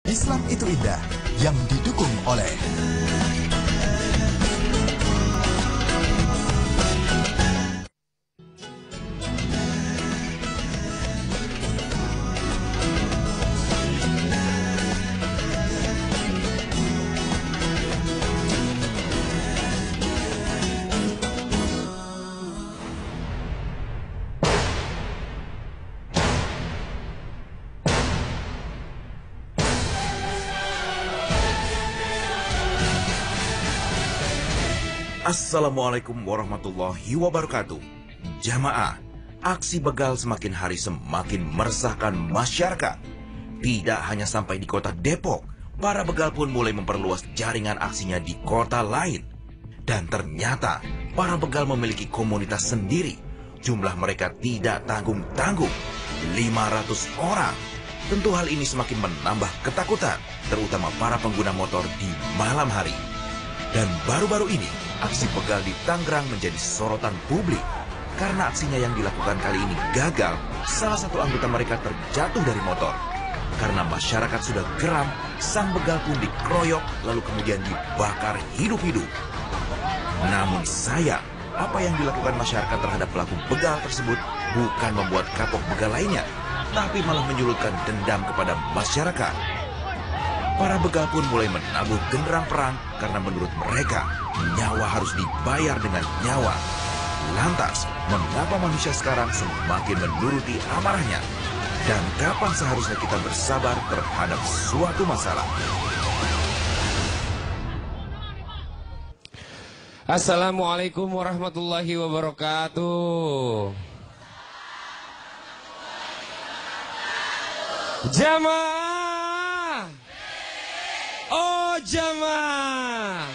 Islam itu indah yang didukung oleh Assalamualaikum warahmatullahi wabarakatuh. Jamaah, aksi begal semakin hari semakin meresahkan masyarakat. Tidak hanya sampai di kota Depok, para begal pun mulai memperluas jaringan aksinya di kota lain. Dan ternyata, para begal memiliki komunitas sendiri. Jumlah mereka tidak tanggung-tanggung, 500 orang. Tentu hal ini semakin menambah ketakutan, terutama para pengguna motor di malam hari. Dan baru-baru ini, aksi begal di Tangerang menjadi sorotan publik. Karena aksinya yang dilakukan kali ini gagal, salah satu anggota mereka terjatuh dari motor. Karena masyarakat sudah geram, sang begal pun dikeroyok lalu kemudian dibakar hidup-hidup. Namun sayang, apa yang dilakukan masyarakat terhadap pelaku begal tersebut bukan membuat kapok begal lainnya, tapi malah menyulutkan dendam kepada masyarakat. Para begal pun mulai menabuh genderang perang karena menurut mereka, nyawa harus dibayar dengan nyawa. Lantas, mengapa manusia sekarang semakin menuruti amarahnya? Dan kapan seharusnya kita bersabar terhadap suatu masalah? Assalamualaikum warahmatullahi wabarakatuh. Jamaah. Oh jamaah.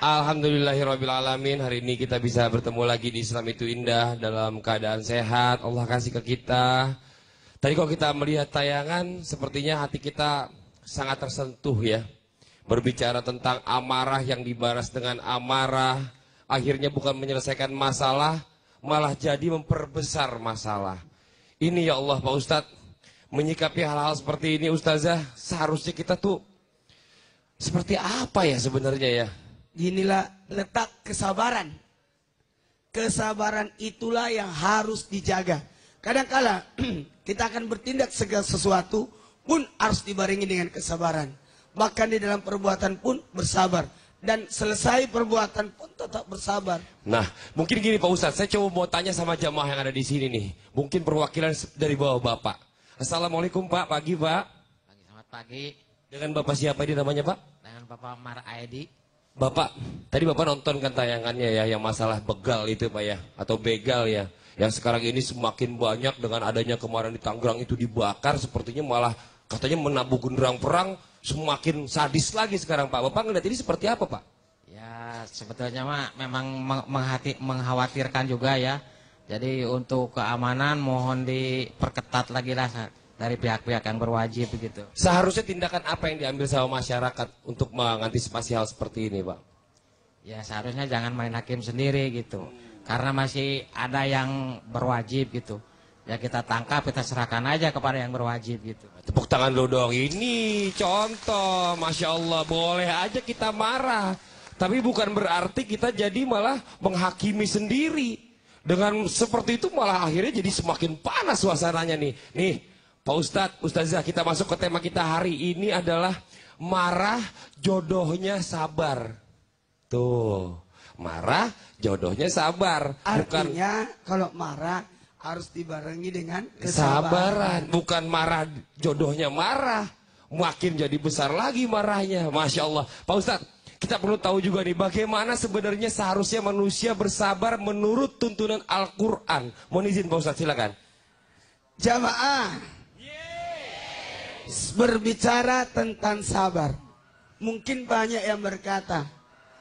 Alhamdulillahirrabbilalamin. Hari ini kita bisa bertemu lagi di Islam itu indah dalam keadaan sehat. Allah kasih ke kita. Tadi kalau kita melihat tayangan, sepertinya hati kita sangat tersentuh ya. Berbicara tentang amarah yang dibalas dengan amarah, akhirnya bukan menyelesaikan masalah, malah jadi memperbesar masalah. Ini ya Allah Pak Ustadz, menyikapi hal-hal seperti ini Ustazah, seharusnya kita tuh seperti apa ya sebenarnya ya? Inilah letak kesabaran. Kesabaran itulah yang harus dijaga. Kadang-kala kita akan bertindak segala sesuatu pun harus dibarengi dengan kesabaran. Bahkan di dalam perbuatan pun bersabar. Dan selesai perbuatan pun tetap bersabar. Nah, mungkin gini Pak Ustadz, saya coba mau tanya sama jamaah yang ada di sini nih. Mungkin perwakilan dari bawah Bapak. Assalamualaikum Pak, pagi Pak. Pagi, selamat pagi. Dengan Bapak siapa ini namanya Pak? Dengan Bapak Mar Aedi. Bapak, tadi Bapak nonton kan tayangannya ya, yang masalah begal itu Pak ya, atau begal ya. Yang sekarang ini semakin banyak dengan adanya kemarin di Tangerang itu dibakar, sepertinya malah katanya menabuh genderang perang, semakin sadis lagi sekarang Pak. Bapak ngeliat ini seperti apa Pak? Ya sebetulnya mah memang mengkhawatirkan juga ya. Jadi untuk keamanan mohon diperketat lagi lah dari pihak-pihak yang berwajib begitu. Seharusnya tindakan apa yang diambil sama masyarakat untuk mengantisipasi hal seperti ini Pak? Ya seharusnya jangan main hakim sendiri gitu. Karena masih ada yang berwajib gitu. Ya kita tangkap, kita serahkan aja kepada yang berwajib gitu. Tepuk tangan dulu dong, ini contoh, Masya Allah, boleh aja kita marah. Tapi bukan berarti kita jadi malah menghakimi sendiri. Dengan seperti itu malah akhirnya jadi semakin panas suasananya nih. Nih, Pak Ustadz, Ustazah, kita masuk ke tema kita hari ini adalah marah jodohnya sabar. Tuh, marah jodohnya sabar. Artinya kalau marah harus dibarengi dengan Kesabaran, bukan marah jodohnya marah. Makin jadi besar lagi marahnya. Masya Allah. Pak Ustadz, kita perlu tahu juga nih bagaimana sebenarnya seharusnya manusia bersabar menurut tuntunan Al-Quran. Mohon izin Pak Ustadz, silakan. Jamaah berbicara tentang sabar. Mungkin banyak yang berkata,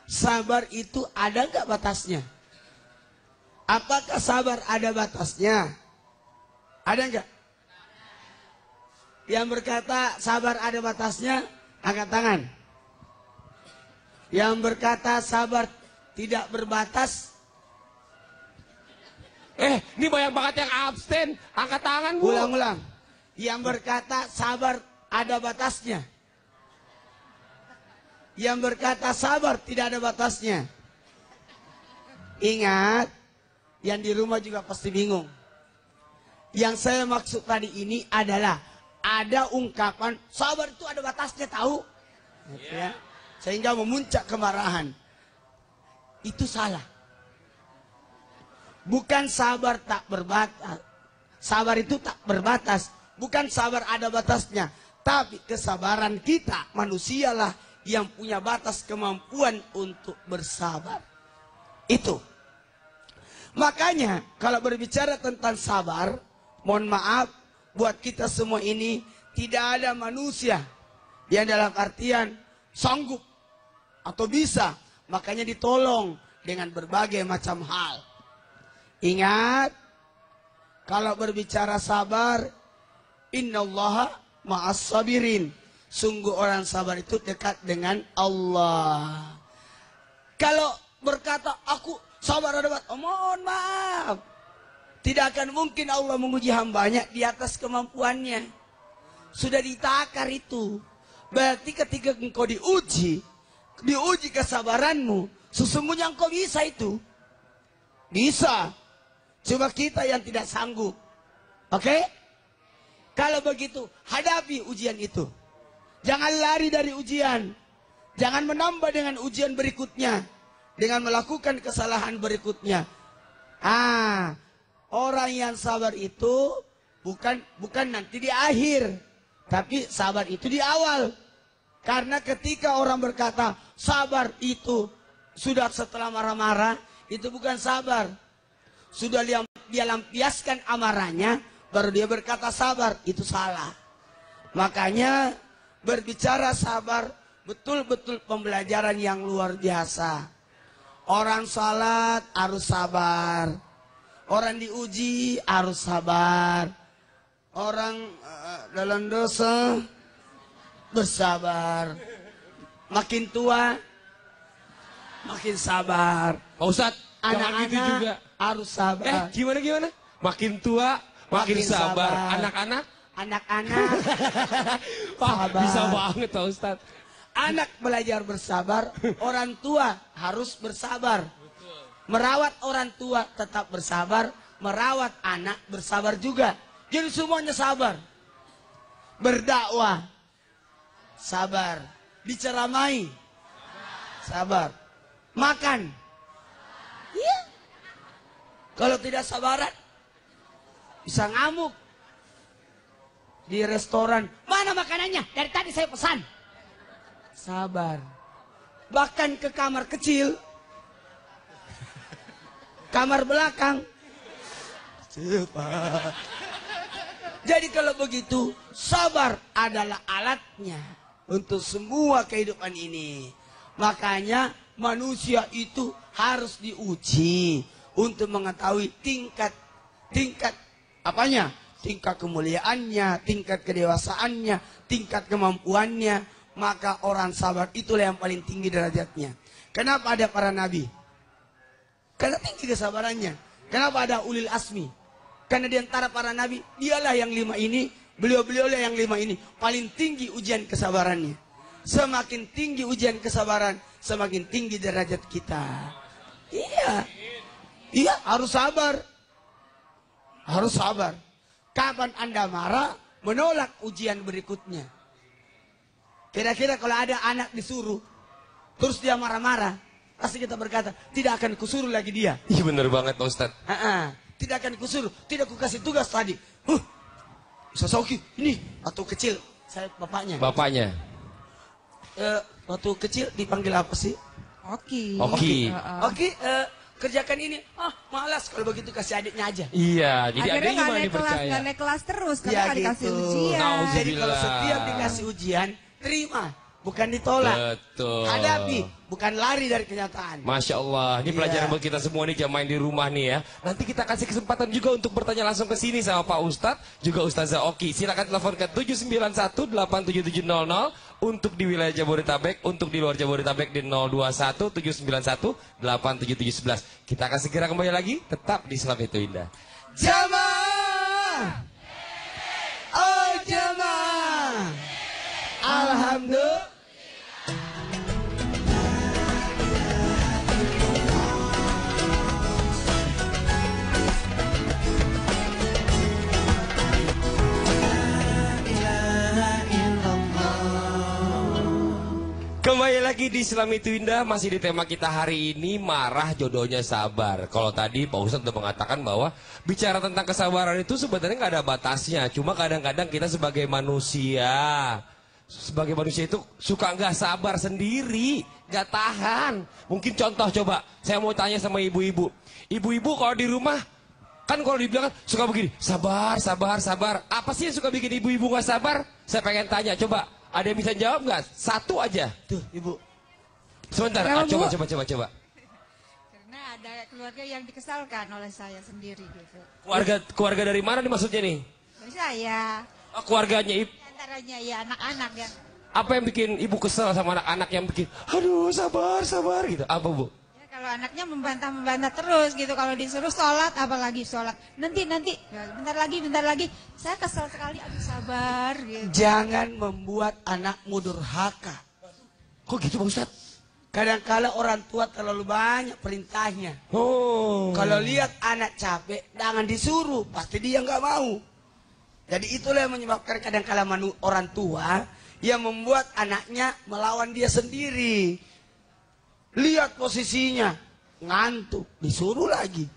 sabar itu ada nggak batasnya? Apakah sabar ada batasnya? Ada nggak? Yang berkata sabar ada batasnya, angkat tangan. Yang berkata sabar tidak berbatas. Ini banyak banget yang absen. Angkat tangan Bu. Ulang-ulang. Yang berkata sabar ada batasnya. Yang berkata sabar tidak ada batasnya. Ingat, yang di rumah juga pasti bingung. Yang saya maksud tadi ini adalah ada ungkapan sabar itu ada batasnya, tahu? Gitu ya. Sehingga memuncak kemarahan. Itu salah. Bukan sabar tak berbatas. Sabar itu tak berbatas. Bukan sabar ada batasnya. Tapi kesabaran kita manusialah yang punya batas kemampuan untuk bersabar. Itu. Makanya kalau berbicara tentang sabar, mohon maaf buat kita semua ini tidak ada manusia yang dalam artian sanggup atau bisa, makanya ditolong dengan berbagai macam hal. Ingat, kalau berbicara sabar, innallaha ma'as sabirin. Sungguh orang sabar itu dekat dengan Allah. Kalau berkata aku sabar ada batas, mohon maaf, tidak akan mungkin Allah menguji hambanya di atas kemampuannya. Sudah ditakar itu. Berarti ketika engkau diuji kesabaranmu, sesungguhnya engkau bisa itu. Bisa. Cuma kita yang tidak sanggup. Oke? Kalau begitu, hadapi ujian itu. Jangan lari dari ujian. Jangan menambah dengan ujian berikutnya. Dengan melakukan kesalahan berikutnya. Orang yang sabar itu bukan nanti di akhir. Tapi sabar itu di awal. Karena ketika orang berkata sabar itu sudah setelah marah-marah, itu bukan sabar. Sudah dia lampiaskan amarahnya, baru dia berkata sabar, itu salah. Makanya berbicara sabar betul-betul pembelajaran yang luar biasa. Orang salat harus sabar. Orang diuji harus sabar. Orang dalam dosa bersabar. Makin tua makin sabar. Pak Ustadz, anak-anak gitu juga harus sabar. Gimana? Makin tua makin sabar. Anak-anak? Anak-anak Pak, bisa banget Pak Ustadz. Anak belajar bersabar, orang tua harus bersabar. Merawat orang tua tetap bersabar, merawat anak bersabar juga. Jadi semuanya sabar. Berdakwah, sabar. Diceramai, sabar. Makan, iya. Kalau tidak sabaran, bisa ngamuk. Di restoran, mana makanannya? Dari tadi saya pesan. Sabar. Bahkan ke kamar kecil, kamar belakang. Jadi kalau begitu, sabar adalah alatnya untuk semua kehidupan ini. Makanya manusia itu harus diuji untuk mengetahui tingkat apanya? Tingkat kemuliaannya, tingkat kedewasaannya, tingkat kemampuannya. Maka orang sabar itulah yang paling tinggi derajatnya. Kenapa ada para nabi? Karena tinggi kesabarannya. Kenapa ada ulil asmi? Karena di antara para nabi, dialah yang 5 ini, beliau-beliaulah yang 5 ini. Paling tinggi ujian kesabarannya. Semakin tinggi ujian kesabaran, semakin tinggi derajat kita. Iya, harus sabar. Harus sabar. Kapan Anda marah, menolak ujian berikutnya. Kira-kira kalau ada anak disuruh, terus dia marah-marah, pasti kita berkata, tidak akan kusuruh lagi dia. Iya bener banget Pak Ustadz. Tidak akan kusuruh, tidak kukasih tugas tadi. Sasoki, ini waktu kecil, saya bapaknya. Bapaknya. Waktu kecil dipanggil apa sih? Oki. Kerjakan ini. Malas, kalau begitu kasih adiknya aja. Iya, jadi akhirnya adiknya malah dipercaya. Gak naik kelas terus, karena Ya gak dikasih gitu. ujian. Jadi kalau setiap dikasih ujian, terima, bukan ditolak. Betul. Hadapi, bukan lari dari kenyataan. Masya Allah, ini pelajaran Iya. buat kita semua nih yang main di rumah nih ya. Nanti kita kasih kesempatan juga untuk bertanya langsung ke sini sama Pak Ustadz, juga Ustazah Oki. Silakan telepon ke 791-87700 untuk di wilayah Jabodetabek, untuk di luar Jabodetabek di 021-791-87711. Kita akan segera kembali lagi, tetap di Islam Itu Indah. Jamaah. Alhamdulillah. Kembali lagi di Islam Itu Indah, masih di tema kita hari ini, marah jodohnya sabar. Kalau tadi Pak Ustadz sudah mengatakan bahwa bicara tentang kesabaran itu sebenarnya nggak ada batasnya. Cuma kadang-kadang kita sebagai manusia itu suka nggak sabar sendiri, nggak tahan. Mungkin contoh coba, saya mau tanya sama ibu-ibu. Ibu-ibu kalau di rumah, kan kalau dibilang kan suka begini, sabar, sabar, sabar. Apa sih yang suka bikin ibu-ibu nggak sabar? Saya pengen tanya, coba. Ada yang bisa jawab nggak? Satu aja. Tuh, Ibu. Sebentar, coba. Karena ada keluarga yang dikesalkan oleh saya sendiri gitu. Keluarga dari mana nih maksudnya nih? Dari saya. Oh, keluarganya ibu. Antaranya ya anak-anak ya. Apa yang bikin ibu kesel sama anak-anak yang bikin, aduh sabar gitu? Apa bu? Ya kalau anaknya membantah terus gitu. Kalau disuruh sholat, apalagi sholat. Nanti. Ya, bentar lagi. Saya kesel sekali, aduh sabar gitu. Jangan membuat anakmu durhaka. Kok gitu Pak Ustadz? Kadang-kala orang tua terlalu banyak perintahnya. Oh. Kalau lihat anak capek, jangan disuruh, pasti dia nggak mau. Jadi itulah yang menyebabkan kadang-kala orang tua yang membuat anaknya melawan dia sendiri. Lihat posisinya, ngantuk, disuruh lagi.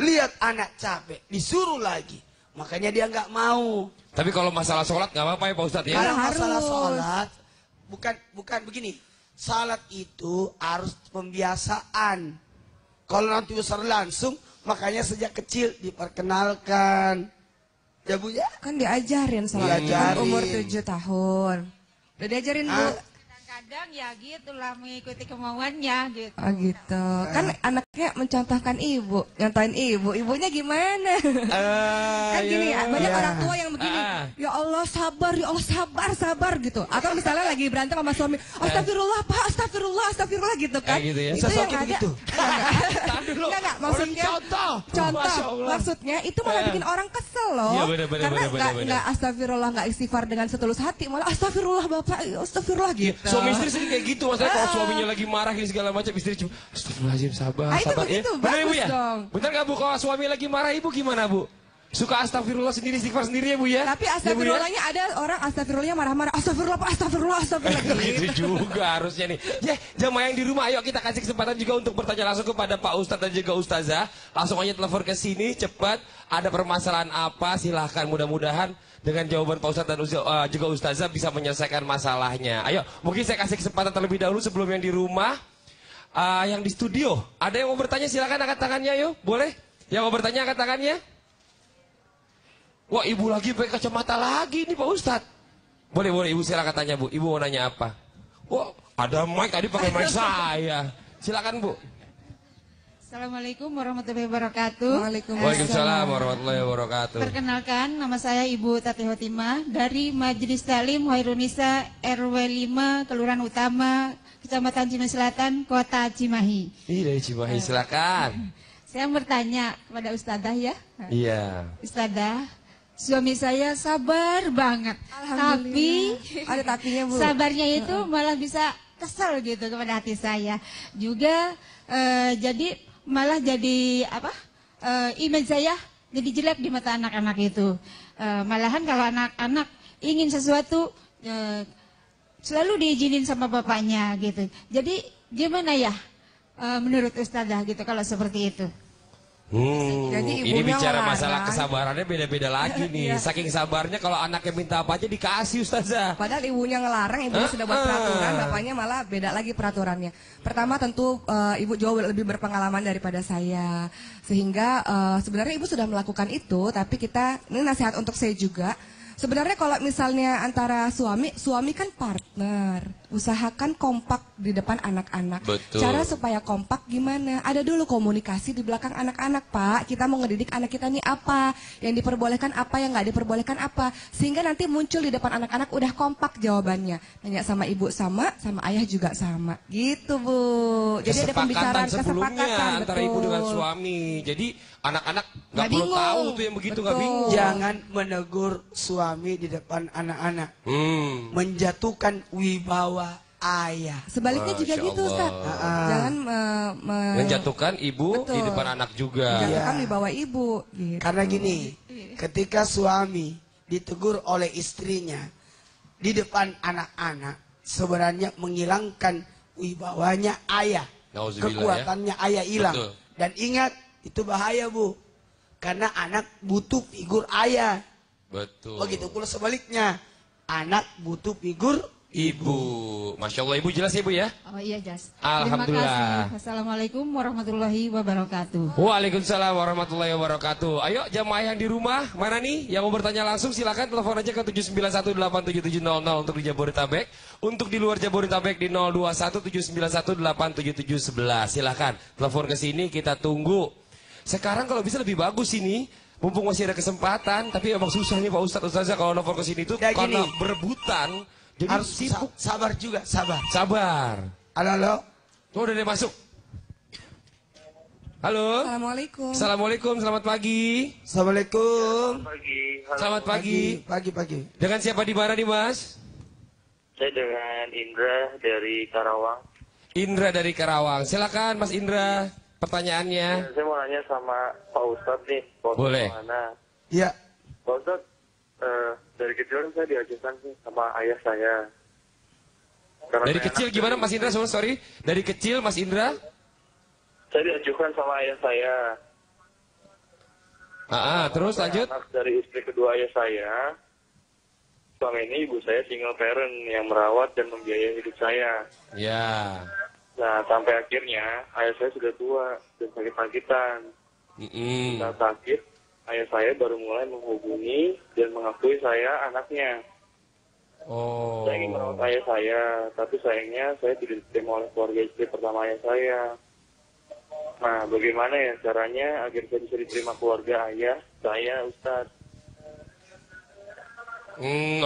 Lihat anak capek, disuruh lagi. Makanya dia nggak mau. Tapi kalau masalah sholat nggak apa-apa ya Pak Ustadz ya? Kalau masalah sholat, bukan begini. Salat itu harus pembiasaan. Kalau nanti besar langsung, makanya sejak kecil diperkenalkan. Ya Bu ya? Kan diajarin sama Diajarin. umur 7 tahun. Udah diajarin Bu. Kadang ya gitulah mengikuti kemauannya gitu. Oh gitu. Kan anaknya mencontohkan ibu, nyontohin ibu. Ibunya gimana? Kan gini ya, banyak orang tua yang begini. Ya Allah sabar gitu. Atau misalnya lagi berantem sama suami, astagfirullah Pak, astagfirullah gitu kan. Gitu ya. Itu yang ada. Begitu. Enggak, maksudnya contoh. Maksudnya itu malah bikin orang kesel loh. Iya, bener. Karena enggak astagfirullah, enggak istighfar dengan setulus hati, malah astagfirullah Bapak, astagfirullah gitu. Suami istri sendiri kayak gitu, maksudnya kalau suaminya lagi marah gini segala macam, istri cuma astagfirullahaladzim sabar, itu sabar. begitu, Bener bagus Bu ya? dong. Bener nggak Bu, kalau suami lagi marah ibu gimana Bu? Suka astagfirullah sendiri, istighfar sendiri ya Bu ya? Tapi astagfirullahnya ada orang astagfirullahnya marah-marah. Astagfirullah Pak, astagfirullah Gitu gitu. juga harusnya nih. Ya, jamaah yang di rumah, ayo kita kasih kesempatan juga untuk bertanya langsung kepada Pak Ustadz dan juga Ustazah. Langsung aja telepon ke sini, cepat. Ada permasalahan apa? Silahkan, mudah-mudahan dengan jawaban Pak Ustadz dan juga Ustazah bisa menyelesaikan masalahnya. Ayo, mungkin saya kasih kesempatan terlebih dahulu sebelum yang di rumah. Yang di studio, ada yang mau bertanya silakan angkat tangannya yuk, boleh? Yang mau bertanya angkat tangannya. Wah, ibu lagi pakai kacamata lagi nih Pak Ustadz. Boleh ibu silakan tanya Bu. Ibu mau nanya apa? Wah, ada mic tadi pakai mic saya. Silakan Bu. Assalamualaikum warahmatullahi wabarakatuh. Waalaikumsalam warahmatullahi wabarakatuh. Perkenalkan, nama saya Ibu Tati Hotimah dari Majelis Taklim Khairunisa RW 5 Kelurahan Utama Kecamatan Cimahi Selatan, Kota Cimahi. Dari Cimahi, silakan. Saya bertanya kepada Ustadzah ya. Iya. Ustadzah, suami saya sabar banget. Tapi Ada tapinya Bu. sabarnya itu malah bisa kesel gitu kepada hati saya. Juga jadi malah jadi image saya jadi jelek di mata anak-anak itu. Malahan kalau anak-anak ingin sesuatu selalu diizinin sama bapaknya gitu. Jadi gimana ya menurut Ustadzah gitu kalau seperti itu? Jadi Ini ibunya bicara melarang. masalah kesabarannya beda-beda lagi nih. Saking sabarnya kalau anaknya minta apa aja dikasih Ustazah. Padahal ibunya ngelarang, ibunya sudah buat peraturan, bapaknya malah beda lagi peraturannya. Pertama tentu ibu jauh lebih berpengalaman daripada saya. Sehingga sebenarnya ibu sudah melakukan itu, tapi ini nasihat untuk saya juga. Sebenarnya kalau misalnya antara suami kan partner. usahakan kompak di depan anak-anak. Betul. Cara supaya kompak gimana? Ada dulu komunikasi di belakang anak-anak, Pak. Kita mau ngedidik anak kita nih apa, yang diperbolehkan apa, yang nggak diperbolehkan apa, sehingga nanti muncul di depan anak-anak udah kompak jawabannya. Nanya sama ibu sama ayah juga sama. Gitu, Bu. Jadi ada pembicaraan kesepakatan antara betul. ibu dengan suami. Jadi anak-anak nggak perlu bingung. tahu tuh yang begitu, nggak Betul. bingung. Jangan menegur suami di depan anak-anak. Menjatuhkan wibawa ayah. Sebaliknya juga Masya gitu, Ustaz. Allah. Jangan Menjatuhkan ibu Betul. di depan anak juga. menjatuhkan Iya. wibawa ibu. Gitu. Karena gini, ketika suami ditegur oleh istrinya di depan anak-anak, sebenarnya menghilangkan wibawanya ayah. Nauzubillah, Kekuatannya ayah hilang. Betul. Dan ingat, itu bahaya, Bu. Karena anak butuh figur ayah. Betul. Begitu pula sebaliknya, anak butuh figur Ibu. Masya Allah, ibu jelas ya, Bu ya? Oh iya, Jas. Alhamdulillah. Terima kasih. Assalamualaikum warahmatullahi wabarakatuh. Waalaikumsalam warahmatullahi wabarakatuh. Ayo jamaah yang di rumah, mana nih yang mau bertanya langsung silakan telepon aja ke 791877700 untuk di Jabodetabek. Untuk di luar Jabodetabek di 021791877711. Silakan telepon ke sini, kita tunggu. Sekarang kalau bisa lebih bagus ini, mumpung masih ada kesempatan, tapi emang susah nih Pak Ustadz Ustazah kalau telepon ke sini tuh Ya, karena gini. berebutan. Jadi harus sibuk. sabar juga, sabar. Sabar. Halo. Oh, udah deh masuk. Halo. Assalamualaikum. Assalamualaikum, selamat pagi. Assalamualaikum. Selamat pagi. Pagi. Dengan siapa di mana nih, Mas? Saya dengan Indra dari Karawang. Indra dari Karawang. Silakan, Mas Indra. Pertanyaannya. Saya mau nanya sama Pak Ustadz nih. Pak Ustadz Boleh. Mana? Ya, Pak Ustadz, dari kecil kan saya diajarkan sih sama ayah saya. Karena Dari saya kecil anak gimana, dari- Mas Indra? Sorry. Dari kecil, Mas Indra? Saya diajukan sama ayah saya. Terus Saya lanjut. anak dari istri kedua ayah saya. Selama ini ibu saya single parent yang merawat dan membiayai hidup saya. Ya. Nah, sampai akhirnya ayah saya sudah tua dan sakit-sakitan. Saat sakit, ayah saya baru mulai menghubungi dan mengakui saya anaknya. Oh. Saya ingin merawat ayah saya, tapi sayangnya saya tidak diterima oleh keluarga istri pertama ayah saya. Nah, bagaimana ya caranya agar saya bisa diterima keluarga ayah saya, Ustadz?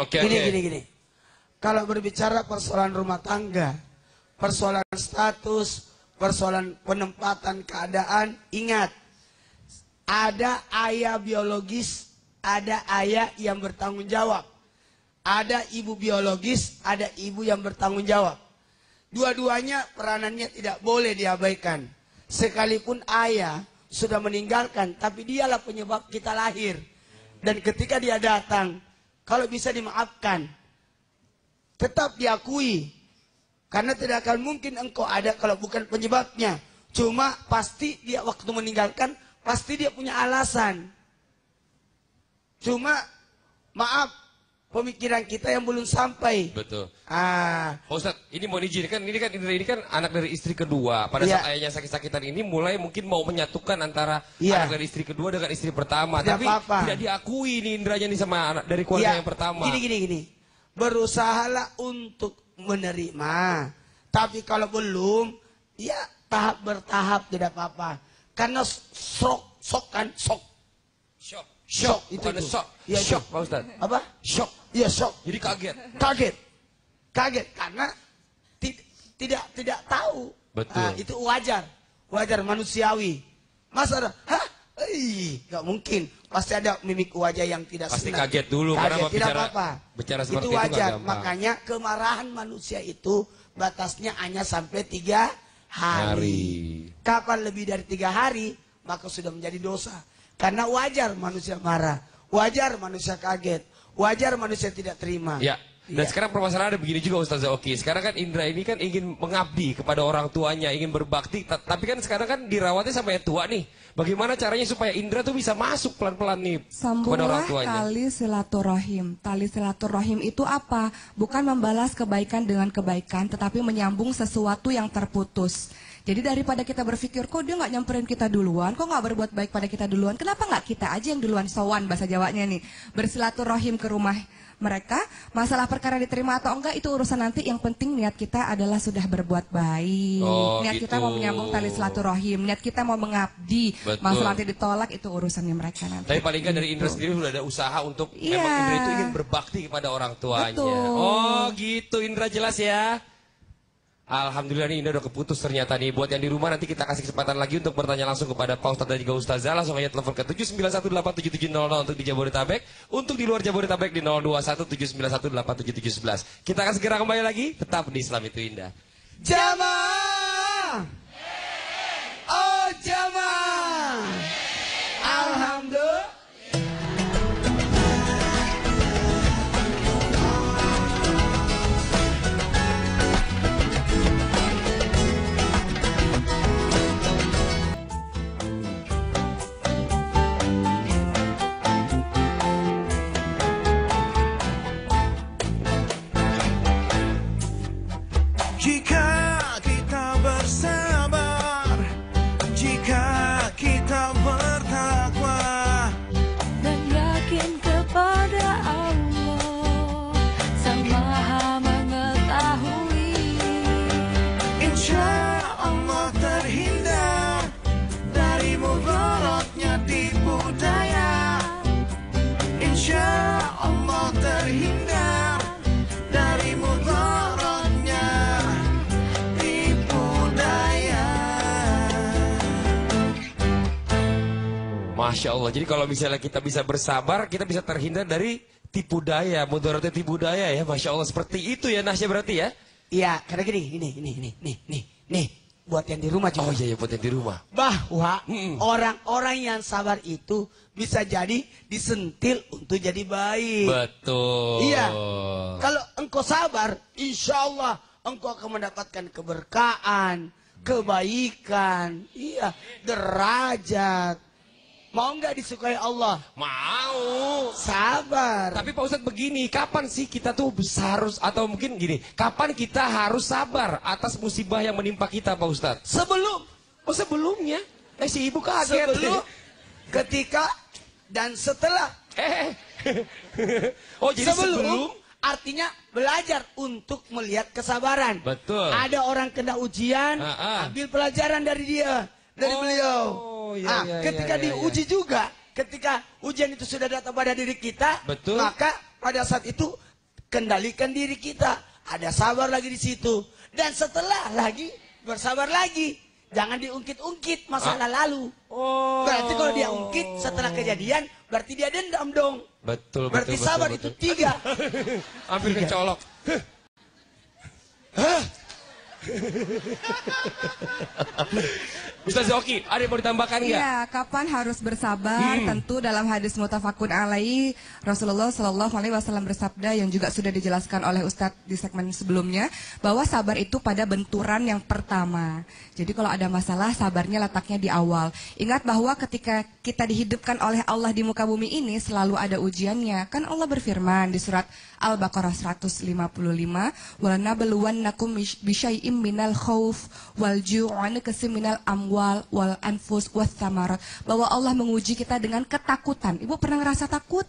Oke. gini. Kalau berbicara persoalan rumah tangga, persoalan status, persoalan penempatan keadaan, ingat, ada ayah biologis, ada ayah yang bertanggung jawab. Ada ibu biologis, ada ibu yang bertanggung jawab. Dua-duanya peranannya tidak boleh diabaikan. Sekalipun ayah sudah meninggalkan, tapi dialah penyebab kita lahir. Dan ketika dia datang, kalau bisa dimaafkan, tetap diakui. Karena tidak akan mungkin engkau ada kalau bukan penyebabnya. Cuma pasti dia waktu meninggalkan, pasti dia punya alasan. Cuma maaf, pemikiran kita yang belum sampai. Betul. Ah, Pak Ustadz, ini mau diizinkan, ini kan anak dari istri kedua. Pada Iya. saat ayahnya sakit-sakitan ini mulai mungkin mau menyatukan antara Iya. anak dari istri kedua dengan istri pertama. Tidak Tapi apa-apa. tidak diakui nih Indranya nih sama anak dari keluarga ya, yang pertama. Gini. Berusahalah untuk menerima. Tapi kalau belum, ya tahap bertahap tidak apa-apa. Karena shock. Shock itu. Bukan shock. Ya, Shock, Pak Ustadz. Apa? Shock. Iya, shock. Jadi kaget. Kaget karena tidak tahu. Betul. Ah, itu wajar manusiawi. Masa ada, nggak mungkin. Pasti ada mimik wajah yang tidak Pasti senang. kaget dulu, karena Kaget, tidak bicara- apa-apa. bicara seperti itu itu nggak wajar. gampang. Makanya kemarahan manusia itu batasnya hanya sampai 3 hari. Kapan lebih dari 3 hari, maka sudah menjadi dosa. Karena wajar manusia marah, wajar manusia kaget, wajar manusia tidak terima. Ya. Dan Iya. sekarang permasalahan ada begini juga Ustazah Oki. Sekarang kan Indra ini kan ingin mengabdi kepada orang tuanya, ingin berbakti. Tapi kan sekarang kan dirawatnya sama yang tua nih. Bagaimana caranya supaya Indra tuh bisa masuk pelan-pelan nih kepada orang Sambunglah tuanya? tali silaturahim. Tali silaturahim itu apa? Bukan membalas kebaikan dengan kebaikan, tetapi menyambung sesuatu yang terputus. Jadi daripada kita berpikir, kok dia nggak nyamperin kita duluan, kok nggak berbuat baik pada kita duluan, kenapa nggak kita aja yang duluan sowan bahasa Jawanya nih, bersilaturahim ke rumah mereka. Masalah perkara diterima atau enggak itu urusan nanti. Yang penting niat kita adalah sudah berbuat baik. Niat kita mau menyambung tali silaturahim, niat kita mau mengabdi. Masalah nanti ditolak itu urusannya mereka nanti. Tapi paling nggak dari Indra sendiri sudah ada usaha untuk memang Indra itu ingin berbakti kepada orang tuanya. Oh gitu, Indra jelas ya. Alhamdulillah nih Indra udah keputus ternyata nih. Buat yang di rumah nanti kita kasih kesempatan lagi untuk bertanya langsung kepada Pak Ustadz dan juga Ustazah. Langsung aja telepon ke 7918770 untuk di Jabodetabek. Untuk di luar Jabodetabek di 0217918711. Kita akan segera kembali lagi. Tetap di Islam itu Indah. Jamaah. Oh jamaah. Alhamdulillah. Jika kita bersabar, jika kita bertakwa dan yakin kepada Allah, Sang Maha mengetahui, insya Allah terhindar dari mudaratnya tipu daya. Insya Allah terhindar dari mudaratnya Masya Allah. Jadi kalau misalnya kita bisa bersabar, kita bisa terhindar dari tipu daya, mudaratnya tipu daya ya. Masya Allah seperti itu ya Nasya berarti ya? Iya, karena gini, nih, buat yang di rumah juga. Oh iya, buat yang di rumah. Bahwa orang-orang yang sabar itu bisa jadi disentil untuk jadi baik. Betul. Iya. Kalau engkau sabar, insya Allah engkau akan mendapatkan keberkahan, kebaikan, iya, derajat. Mau nggak disukai Allah? Mau. Sabar. Tapi Pak Ustadz begini, kapan sih kita tuh harus, atau mungkin gini, kapan kita harus sabar atas musibah yang menimpa kita Pak Ustadz? Sebelum. Oh sebelumnya? Si ibu kaget. Sebelum, ketika, dan setelah. Oh jadi sebelum? Artinya belajar untuk melihat kesabaran. Betul. Ada orang kena ujian, ambil pelajaran dari dia, dari beliau. Ketika diuji juga, ketika ujian itu sudah datang pada diri kita, betul. Maka pada saat itu kendalikan diri kita. Ada sabar lagi di situ. Dan setelah lagi bersabar lagi. Jangan diungkit-ungkit masalah lalu. Berarti kalau dia ungkit setelah kejadian, berarti dia dendam dong. Betul. Berarti betul, sabar betul, itu 3. Hampir kecolok. Ustaz Zoki, ada yang mau ditambahkan nggak? Iya, kapan harus bersabar? Tentu dalam hadis mutafakun alaihi, Rasulullah Shallallahu Alaihi Wasallam bersabda yang juga sudah dijelaskan oleh Ustadz di segmen sebelumnya, bahwa sabar itu pada benturan yang pertama. Jadi kalau ada masalah, sabarnya letaknya di awal. Ingat bahwa ketika kita dihidupkan oleh Allah di muka bumi ini, selalu ada ujiannya. Kan Allah berfirman di surat Al-Baqarah 155, وَلَنَبْلُوَنَّكُمْ بِشَيْءٍ مِنَ الْخَوْفِ وَالْجُوعِ وَنَقْصٍ مِنَ الْأَمْوَالِ وَالْأَنْفُسِ وَالثَّمَرَاتِ. Bahwa Allah menguji kita dengan ketakutan. Ibu pernah ngerasa takut?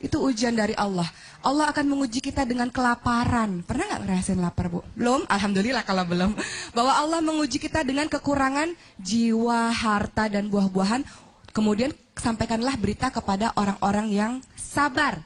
Itu ujian dari Allah. Allah akan menguji kita dengan kelaparan. Pernah nggak ngerasain lapar, Bu? Belum? Alhamdulillah kalau belum. Bahwa Allah menguji kita dengan kekurangan jiwa, harta, dan buah-buahan. Kemudian sampaikanlah berita kepada orang-orang yang sabar.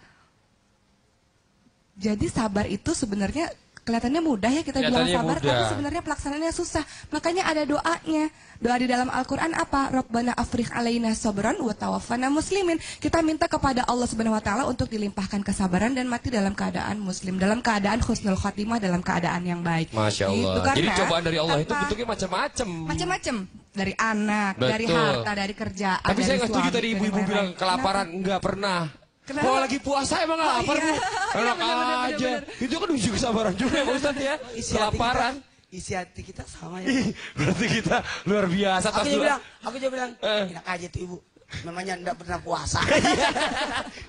Jadi sabar itu sebenarnya kelihatannya mudah ya kita bilang sabar, tapi sebenarnya pelaksanaannya susah. Makanya ada doanya. Doa di dalam Al-Quran apa? Rabbana afrigh alaina sabran wa tawaffana muslimin. Kita minta kepada Allah Subhanahu wa taala untuk dilimpahkan kesabaran dan mati dalam keadaan muslim, dalam keadaan husnul khotimah, dalam keadaan yang baik. Masya Allah. Gitu, jadi cobaan dari Allah itu bentuknya macam-macam. Macam-macam. Dari anak, dari harta, dari kerjaan. Tapi dari saya nggak setuju suami, tadi ibu-ibu bilang kelaparan. Enggak pernah. Kalau lagi puasa emang lapar Bu. Enak aja. Itu kan uji kesabaran juga Pak Ustadz ya. Kelaparan. Isi hati kita sama ya. Berarti kita luar biasa. Aku juga bilang, enak aja tuh ibu. Namanya enggak pernah puasa.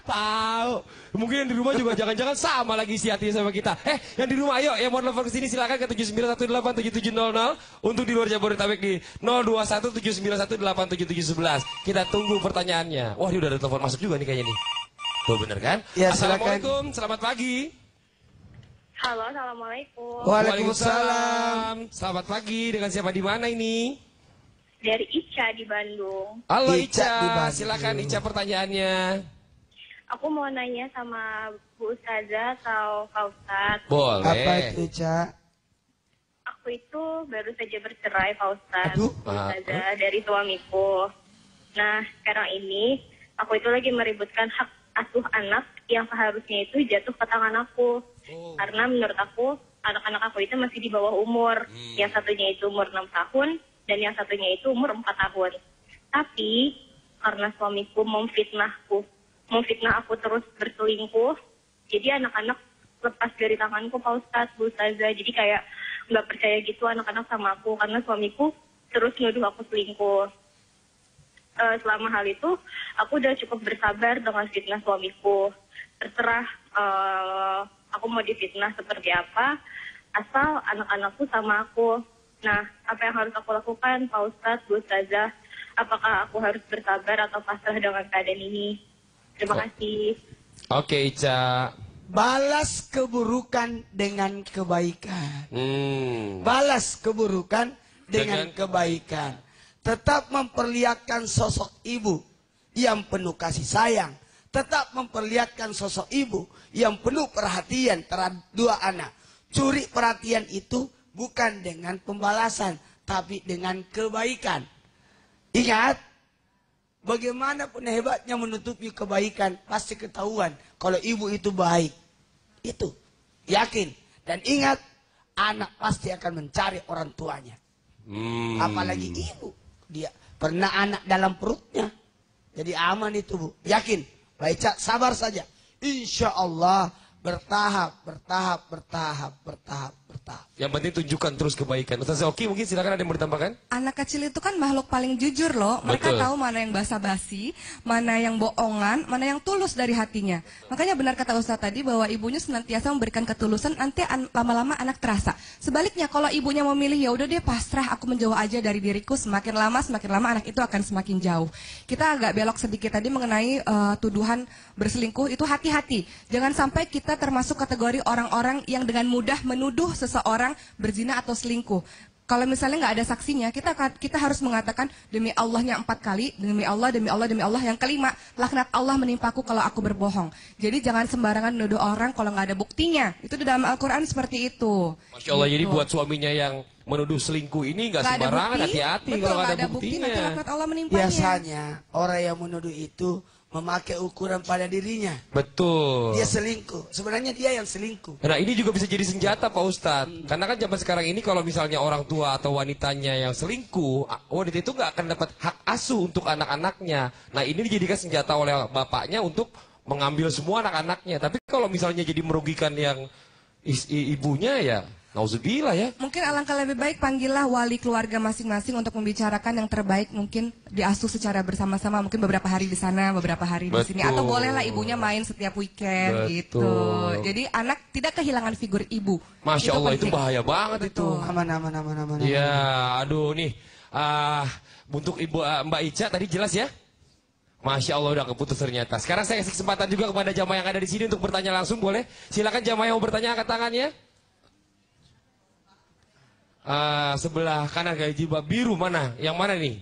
Tahu. Mungkin yang di rumah juga jangan-jangan sama lagi isi hatinya sama kita. Yang di rumah ayo, yang mau telepon ke sini silakan ke 79187700. Untuk di luar Jabodetabek di 021791877711. Kita tunggu pertanyaannya. Wah, ini udah ada telepon masuk juga nih kayaknya nih. Tuh bener kan? Ya, Assalamualaikum, selamat pagi. Halo, assalamualaikum. Waalaikumsalam. Selamat pagi, dengan siapa di mana ini? Dari Ica di Bandung. Halo Ica di Ica, Bandung. silakan Ica pertanyaannya. Aku mau nanya sama Bu Ustazah atau Pak Ustadz. Boleh. Apa itu, Ca? Aku itu baru saja bercerai, Pak Ustadz. Aduh. Bu Ustazah, dari suamiku. Nah, sekarang ini aku itu lagi meributkan hak asuh anak yang seharusnya itu jatuh ke tangan aku. Karena menurut aku, anak-anak aku itu masih di bawah umur. Yang satunya itu umur 6 tahun, dan yang satunya itu umur 4 tahun. Tapi, karena suamiku memfitnah aku terus berselingkuh, jadi anak-anak lepas dari tanganku, Pak Ustadz, Bu Ustazah. Jadi kayak nggak percaya gitu anak-anak sama aku, karena suamiku terus nuduh aku selingkuh. Selama hal itu, aku udah cukup bersabar dengan fitnah suamiku. Terserah aku mau difitnah seperti apa, asal anak-anakku sama aku. Nah, apa yang harus aku lakukan, Pak Ustadz, Bu Ustazah? Apakah aku harus bersabar atau pasrah dengan keadaan ini? Terima kasih. Oke Ica. Balas keburukan dengan kebaikan. Balas keburukan dengan kebaikan. Tetap memperlihatkan sosok ibu yang penuh kasih sayang. Tetap memperlihatkan sosok ibu yang penuh perhatian terhadap dua anak. Curi perhatian itu bukan dengan pembalasan, tapi dengan kebaikan. Ingat, bagaimanapun hebatnya menutupi kebaikan, pasti ketahuan kalau ibu itu baik. Itu, yakin. Dan ingat, anak pasti akan mencari orang tuanya. Apalagi ibu. Dia pernah anak dalam perutnya. Jadi aman itu, Bu. Yakin. Baik, sabar saja. Insya Allah bertahap. Yang penting tunjukkan terus kebaikan. Ustaz Oki mungkin silakan ada yang mau ditambahkan. Anak kecil itu kan makhluk paling jujur loh. Mereka Betul. tahu mana yang basa-basi, mana yang bohongan, mana yang tulus dari hatinya. Makanya benar kata Ustaz tadi bahwa ibunya senantiasa memberikan ketulusan, nanti lama-lama anak terasa. Sebaliknya kalau ibunya memilih ya udah deh pasrah, aku menjauh aja dari diriku, semakin lama anak itu akan semakin jauh. Kita agak belok sedikit tadi mengenai tuduhan berselingkuh, itu hati-hati. Jangan sampai kita termasuk kategori orang-orang yang dengan mudah menuduh seseorang berzina atau selingkuh. Kalau misalnya nggak ada saksinya, kita harus mengatakan demi Allahnya 4 kali, demi Allah, yang kelima, laknat Allah menimpaku kalau aku berbohong. Jadi jangan sembarangan menuduh orang kalau nggak ada buktinya. Itu di dalam Al-Quran seperti itu. Masya Allah, jadi buat suaminya yang menuduh selingkuh ini nggak sembarangan, hati-hati kalau nggak ada buktinya. Nanti laknat Allah menimpanya. Biasanya orang yang menuduh itu memakai ukuran pada dirinya. Betul. Dia selingkuh. Sebenarnya dia yang selingkuh. Nah ini juga bisa jadi senjata Pak Ustadz. Karena kan zaman sekarang ini kalau misalnya orang tua atau wanitanya yang selingkuh, wanita itu nggak akan dapat hak asuh untuk anak-anaknya. Nah ini dijadikan senjata oleh bapaknya untuk mengambil semua anak-anaknya. Tapi kalau misalnya jadi merugikan yang ibunya ya, nauzubillah ya. Mungkin alangkah lebih baik panggillah wali keluarga masing-masing untuk membicarakan yang terbaik, mungkin diasuh secara bersama-sama, mungkin beberapa hari di sana, beberapa hari di sini, atau bolehlah ibunya main setiap weekend gitu. Jadi anak tidak kehilangan figur ibu. Masya Allah, itu bahaya banget. Betul. Itu. Aman. Ya, aduh nih. Untuk Ibu Mbak Ica tadi jelas ya? Masya Allah udah keputus ternyata. Sekarang saya kasih kesempatan juga kepada jamaah yang ada di sini untuk bertanya langsung, boleh? Silakan jamaah yang mau bertanya angkat tangannya. Sebelah kanan kayak jilbab biru mana? Yang mana nih?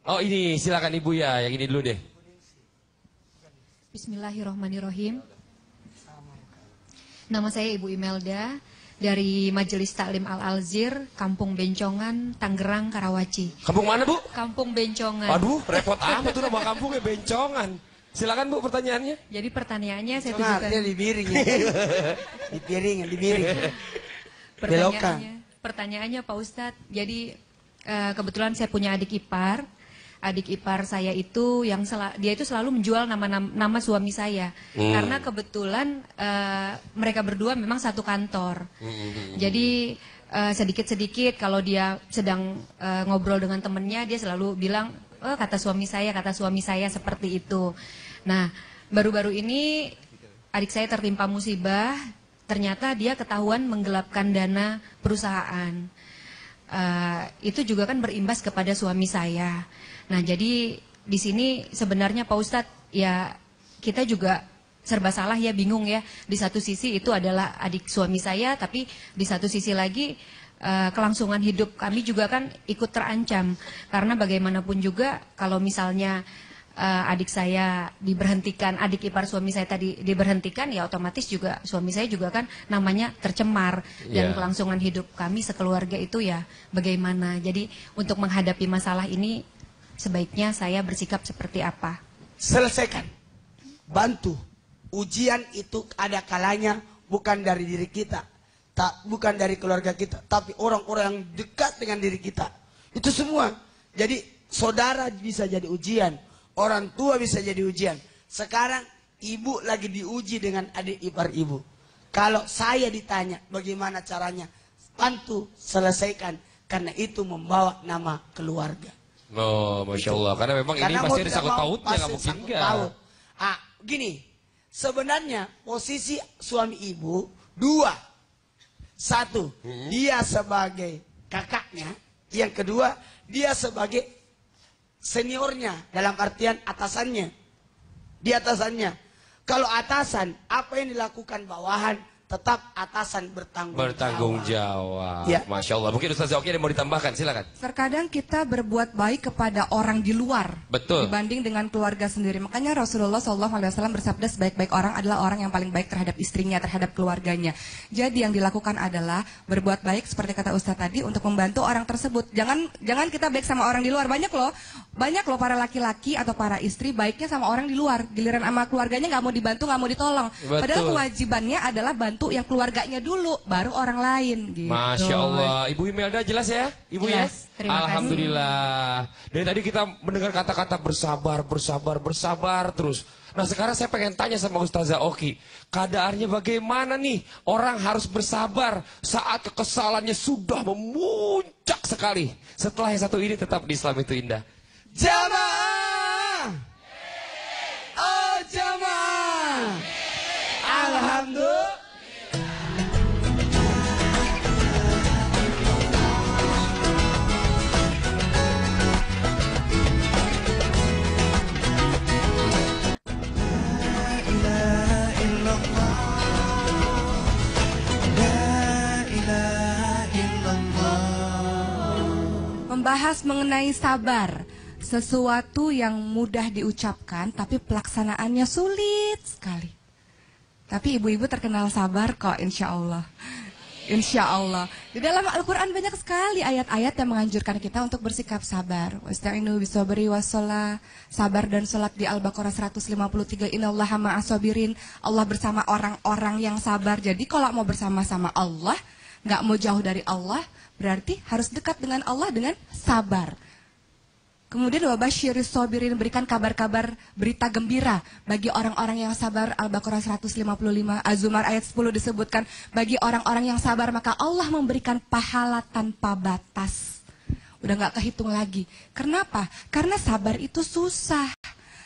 Oh ini, silakan Ibu ya, yang ini dulu deh. Bismillahirrahmanirrahim. Nama saya Ibu Imelda dari Majelis Taklim Al-Alzir, Kampung Bencongan, Tangerang, Karawaci. Kampung mana Bu? Kampung Bencongan. Aduh, repot amat tuh nama kampungnya Bencongan. Silakan Bu pertanyaannya. Jadi pertanyaannya saya tunjukkan. Dia di miring ya. di miring. Pertanyaannya Pak Ustadz, jadi kebetulan saya punya adik ipar. Adik ipar saya itu dia itu selalu menjual nama suami saya. Karena kebetulan mereka berdua memang satu kantor. Jadi sedikit-sedikit kalau dia sedang ngobrol dengan temennya, dia selalu bilang, oh kata suami saya seperti itu. Nah, baru-baru ini adik saya tertimpa musibah. Ternyata dia ketahuan menggelapkan dana perusahaan. Itu juga kan berimbas kepada suami saya. Nah, jadi di sini sebenarnya Pak Ustadz, ya kita juga serba salah ya, bingung ya. Di satu sisi itu adalah adik suami saya, tapi di satu sisi lagi kelangsungan hidup kami juga kan ikut terancam. Karena bagaimanapun juga kalau misalnya adik saya diberhentikan, adik ipar suami saya tadi diberhentikan, ya otomatis juga suami saya juga kan namanya tercemar. Dan kelangsungan hidup kami sekeluarga itu ya bagaimana. Jadi untuk menghadapi masalah ini sebaiknya saya bersikap seperti apa? Selesaikan, bantu. Ujian itu ada kalanya bukan dari diri kita, bukan dari keluarga kita, tapi orang-orang yang dekat dengan diri kita. Itu semua. Jadi saudara bisa jadi ujian, orang tua bisa jadi ujian. Sekarang ibu lagi diuji dengan adik ipar ibu. Kalau saya ditanya bagaimana caranya, bantu selesaikan, karena itu membawa nama keluarga. Oh, Masya Allah. Karena memang ini pasti ada sangkut pautnya, nggak mungkin enggak. Gini, sebenarnya posisi suami ibu dua. Satu, dia sebagai kakaknya. Yang kedua, dia sebagai seniornya, dalam artian atasannya. Di atasannya. Kalau atasan, apa yang dilakukan bawahan, tetap atasan bertanggung jawab. Ya. Masya Allah. Mungkin Ustaz Oki ada mau ditambahkan, silakan. Terkadang kita berbuat baik kepada orang di luar, betul, dibanding dengan keluarga sendiri. Makanya Rasulullah SAW bersabda sebaik-baik orang adalah orang yang paling baik terhadap istrinya, terhadap keluarganya. Jadi yang dilakukan adalah berbuat baik seperti kata Ustaz tadi untuk membantu orang tersebut. Jangan kita baik sama orang di luar. Banyak loh para laki-laki atau para istri baiknya sama orang di luar. Giliran sama keluarganya nggak mau dibantu, nggak mau ditolong. Betul. Padahal kewajibannya adalah bantu yang keluarganya dulu, baru orang lain gitu. Masya Allah. Ibu Imelda jelas ya? Ibu jelas, ya? Alhamdulillah. Dari tadi kita mendengar kata-kata bersabar terus. Nah sekarang saya pengen tanya sama Ustazah Oki, keadaannya bagaimana nih? Orang harus bersabar saat kekesalannya sudah memuncak sekali. Setelah yang satu ini tetap di Islam itu indah. Jamaah! Oh jamaah! Alhamdulillah. Membahas mengenai sabar, sesuatu yang mudah diucapkan tapi pelaksanaannya sulit sekali. Tapi ibu-ibu terkenal sabar kok, insya Allah. Insya Allah. Di dalam Al-Quran banyak sekali ayat-ayat yang menganjurkan kita untuk bersikap sabar. Wasta'inu bisabri wassalah. Sabar dan sholat di Al-Baqarah 153. Innallaha ma'asabirin. Allah bersama orang-orang yang sabar. Jadi kalau mau bersama-sama Allah, nggak mau jauh dari Allah, berarti harus dekat dengan Allah dengan sabar. Kemudian wabasyiris sabirin, berikan kabar-kabar berita gembira bagi orang-orang yang sabar. Al-Baqarah 155, Az-Zumar ayat 10 disebutkan, bagi orang-orang yang sabar maka Allah memberikan pahala tanpa batas. Udah nggak kehitung lagi. Kenapa? Karena sabar itu susah.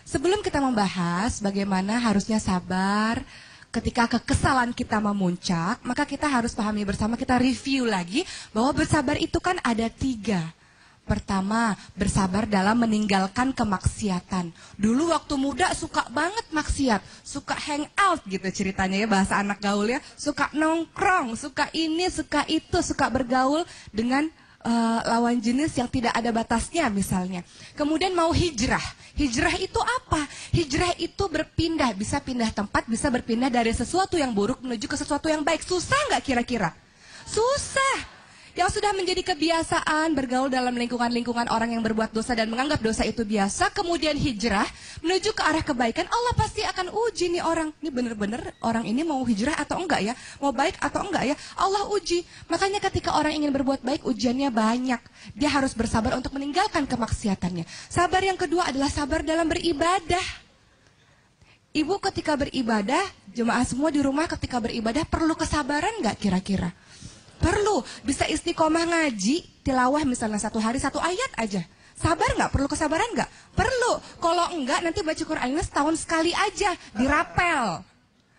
Sebelum kita membahas bagaimana harusnya sabar ketika kekesalan kita memuncak, maka kita harus pahami bersama, kita review lagi bahwa bersabar itu kan ada 3. Pertama, bersabar dalam meninggalkan kemaksiatan. Dulu waktu muda suka banget maksiat, suka hang out gitu ceritanya ya, bahasa anak gaul ya, suka nongkrong, suka ini, suka itu, suka bergaul dengan lawan jenis yang tidak ada batasnya misalnya. Kemudian mau hijrah. Hijrah itu apa? Hijrah itu berpindah, bisa pindah tempat, bisa berpindah dari sesuatu yang buruk menuju ke sesuatu yang baik. Susah nggak kira-kira? Susah. Yang sudah menjadi kebiasaan bergaul dalam lingkungan-lingkungan orang yang berbuat dosa dan menganggap dosa itu biasa, kemudian hijrah menuju ke arah kebaikan, Allah pasti akan uji nih orang. Ini benar-benar orang ini mau hijrah atau enggak ya? Mau baik atau enggak ya? Allah uji. Makanya ketika orang ingin berbuat baik, ujiannya banyak. Dia harus bersabar untuk meninggalkan kemaksiatannya. Sabar yang kedua adalah sabar dalam beribadah. Ibu ketika beribadah, jemaah semua di rumah ketika beribadah perlu kesabaran enggak kira-kira? Perlu, bisa istiqomah ngaji, tilawah misalnya 1 hari 1 ayat aja. Sabar nggak? Perlu kesabaran nggak? Perlu. Kalau enggak nanti baca Qurannya setahun sekali aja, dirapel.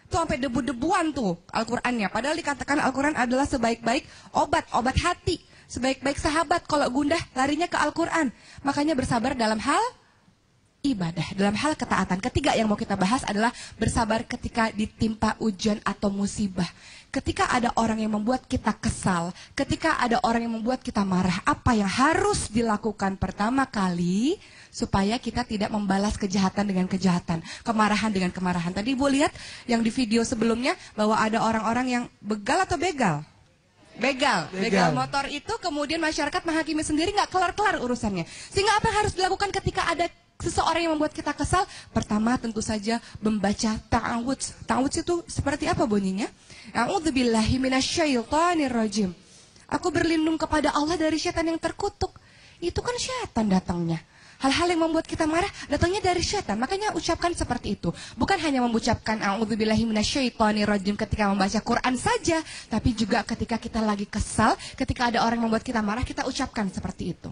Tuh sampai debu-debuan tuh Al-Qurannya. Padahal dikatakan Al-Quran adalah sebaik-baik obat hati. Sebaik-baik sahabat kalau gundah larinya ke Al-Quran. Makanya bersabar dalam hal ibadah, dalam hal ketaatan. Ketiga yang mau kita bahas adalah bersabar ketika ditimpa ujian atau musibah. Ketika ada orang yang membuat kita kesal, ketika ada orang yang membuat kita marah, apa yang harus dilakukan pertama kali supaya kita tidak membalas kejahatan dengan kejahatan, kemarahan dengan kemarahan. Tadi Ibu lihat yang di video sebelumnya bahwa ada orang-orang yang begal atau begal? Begal motor itu kemudian masyarakat menghakimi sendiri, nggak kelar-kelar urusannya. Sehingga apa yang harus dilakukan ketika ada seseorang yang membuat kita kesal? Pertama tentu saja membaca ta'awudz. Ta'awudz itu seperti apa bunyinya? A'udzubillahi minasyaitonirrajim. Aku berlindung kepada Allah dari syaitan yang terkutuk. Itu kan syaitan datangnya. Hal-hal yang membuat kita marah datangnya dari syaitan. Makanya ucapkan seperti itu. Bukan hanya mengucapkan a'udzubillahi minasyaitonirrajim ketika membaca Quran saja, tapi juga ketika kita lagi kesal, ketika ada orang yang membuat kita marah, kita ucapkan seperti itu.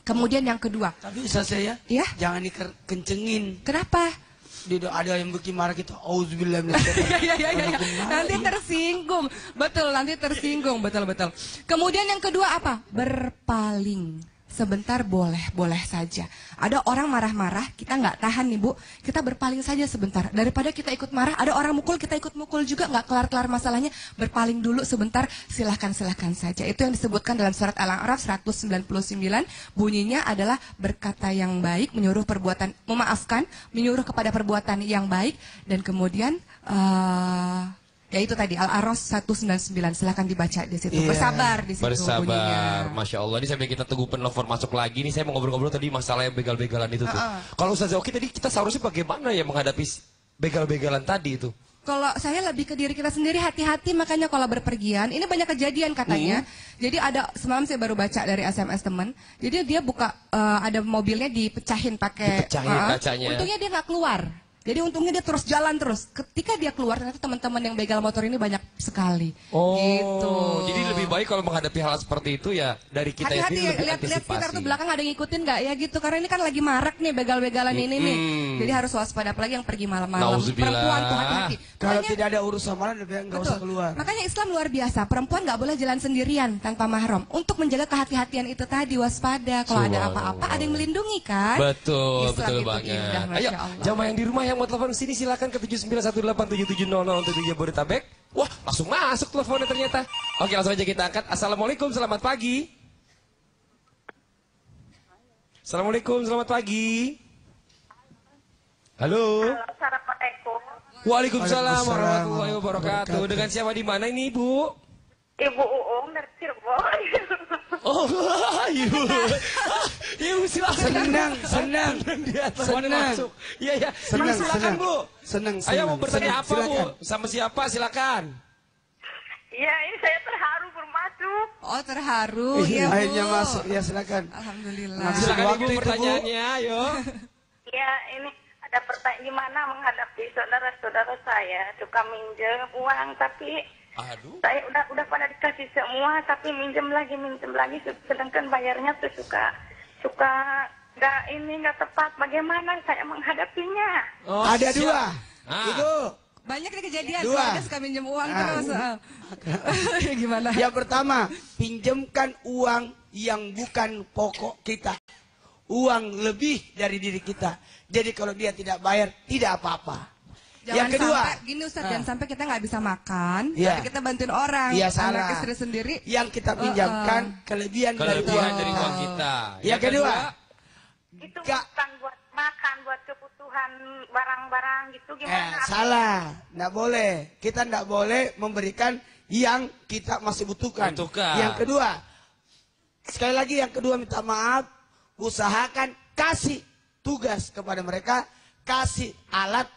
Kemudian yang kedua. Tapi bisa saya? Ya? Jangan dikencengin. Kenapa? Ada yang bikin marah kita. Auzubillahi minasyaitonirrajim. Nanti tersinggung. Betul, nanti tersinggung. Betul. Kemudian yang kedua apa? Berpaling. Sebentar boleh saja. Ada orang marah-marah, kita nggak tahan nih Bu, kita berpaling saja sebentar. Daripada kita ikut marah, ada orang mukul, kita ikut mukul juga, nggak kelar-kelar masalahnya. Berpaling dulu sebentar, silahkan saja. Itu yang disebutkan dalam surat Al-A'raf 199, bunyinya adalah berkata yang baik, memaafkan, menyuruh kepada perbuatan yang baik, dan kemudian ya itu tadi Al-A'raf 199, silahkan dibaca di situ. Bersabar di situ. Bersabar, Masya Allah. Ini sampai kita tunggu penelpon masuk lagi. Nih saya mau ngobrol-ngobrol tadi masalah yang begal-begalan itu tuh. Kalau Ustaz Oki tadi kita seharusnya bagaimana ya menghadapi begal-begalan tadi itu? Kalau saya lebih ke diri kita sendiri, hati-hati. Makanya kalau berpergian, ini banyak kejadian katanya. Jadi ada, semalam saya baru baca dari SMS teman. Jadi dia buka, ada mobilnya dipecahin pakai kacanya. Untungnya dia nggak keluar. Jadi untungnya dia terus jalan terus. Ketika dia keluar, ternyata teman-teman yang begal motor ini banyak sekali. Gitu. Jadi lebih baik kalau menghadapi hal seperti itu ya dari kita hati-hati sendiri lebih lihat antisipasi. sekitar tuh belakang ada yang ngikutin nggak ya gitu. Karena ini kan lagi marak nih begal-begalan ini nih. Jadi harus waspada, apalagi yang pergi malam-malam. Perempuan tuh hati-hati. Kalau tidak ada urusan malam nggak usah keluar. Makanya Islam luar biasa. Perempuan nggak boleh jalan sendirian tanpa mahram. Untuk menjaga kehati-hatian itu tadi, waspada. Kalau ada apa-apa ada yang melindungi kan. Betul, Islam betul itu banget. indah, Ayo, Allah. jamaah yang di rumah yang mau telepon sini silakan ke 79187700 untuk Jabodetabek. Wah, langsung masuk teleponnya ternyata. Oke, langsung aja kita angkat. Assalamualaikum, selamat pagi. Assalamualaikum, selamat pagi. Halo. Assalamualaikum. Waalaikumsalam warahmatullahi wabarakatuh. Dengan siapa di mana ini, Ibu? Ibu Uung dari Cirebon. Oh, Ibu silakan. Senang. Iya. Silakan, Bu. Senang. Ayo mau bertanya apa, Bu? Sama siapa? Silakan. Iya, ini saya terharu bermasuk. Oh, terharu. Iya, Bu. Akhirnya masuk. Ya, silakan. Alhamdulillah. Silakan Ibu pertanyaannya, ayo. Iya, ini ada pertanyaan gimana menghadapi saudara-saudara saya suka minjem uang tapi saya udah pada dikasih semua tapi minjem lagi sedangkan bayarnya tuh suka nggak tepat. Bagaimana saya menghadapinya? Ada dua. Itu banyak nih kejadian keluarga suka minjem uang terus. Gimana? Yang pertama, pinjamkan uang yang bukan pokok kita. Uang lebih dari diri kita. Jadi kalau dia tidak bayar, tidak apa-apa. Yang kedua, gini Ustaz, jangan sampai kita nggak bisa makan, tapi kita bantuin orang, anak istri sendiri. Yang kita pinjamkan kelebihan dari uang kita. Yang kedua, itu bukan buat makan, buat kebutuhan barang-barang gitu gimana? Salah, nggak boleh. Kita nggak boleh memberikan yang kita masih butuhkan. Yang kedua, sekali lagi yang kedua minta maaf, usahakan kasih tugas kepada mereka, kasih alat,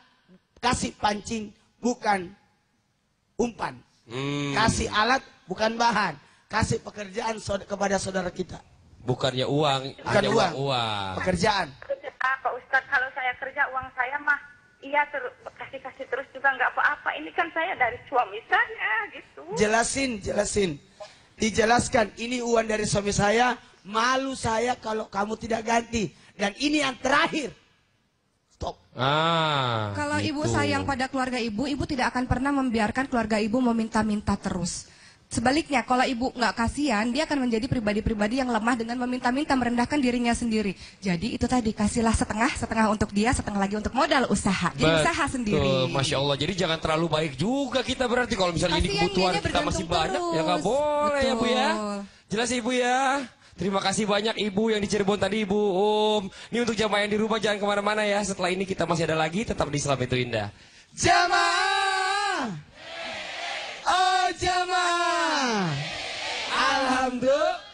kasih pancing, bukan umpan. Kasih alat, bukan bahan. Kasih pekerjaan kepada saudara kita. Bukannya uang, hanya uang. Pekerjaan. Pak Ustadz, kalau saya kerja uang saya mah, iya kasih terus juga nggak apa-apa. Ini kan saya dari suami saya gitu. Jelasin. Dijelaskan, ini uang dari suami saya, malu saya kalau kamu tidak ganti. Dan ini yang terakhir. Stop. Kalau ibu sayang pada keluarga ibu tidak akan pernah membiarkan keluarga ibu meminta-minta terus. Sebaliknya, kalau ibu nggak kasihan, dia akan menjadi pribadi-pribadi yang lemah dengan meminta-minta, merendahkan dirinya sendiri. Jadi itu tadi, kasihlah setengah untuk dia, setengah lagi untuk modal usaha. Jadi usaha sendiri. Masya Allah, jadi jangan terlalu baik juga kita berarti kalau misalnya ini kebutuhan kita masih banyak, ya nggak boleh. Betul. Ya Bu ya. Jelas Ibu ya. Terima kasih banyak Ibu yang di Cirebon tadi, Ibu Ini untuk jamaah yang di rumah jangan kemana-mana ya. Setelah ini kita masih ada lagi, tetap di Islam Itu Indah. Jamaah. Oh jamaah. Alhamdulillah.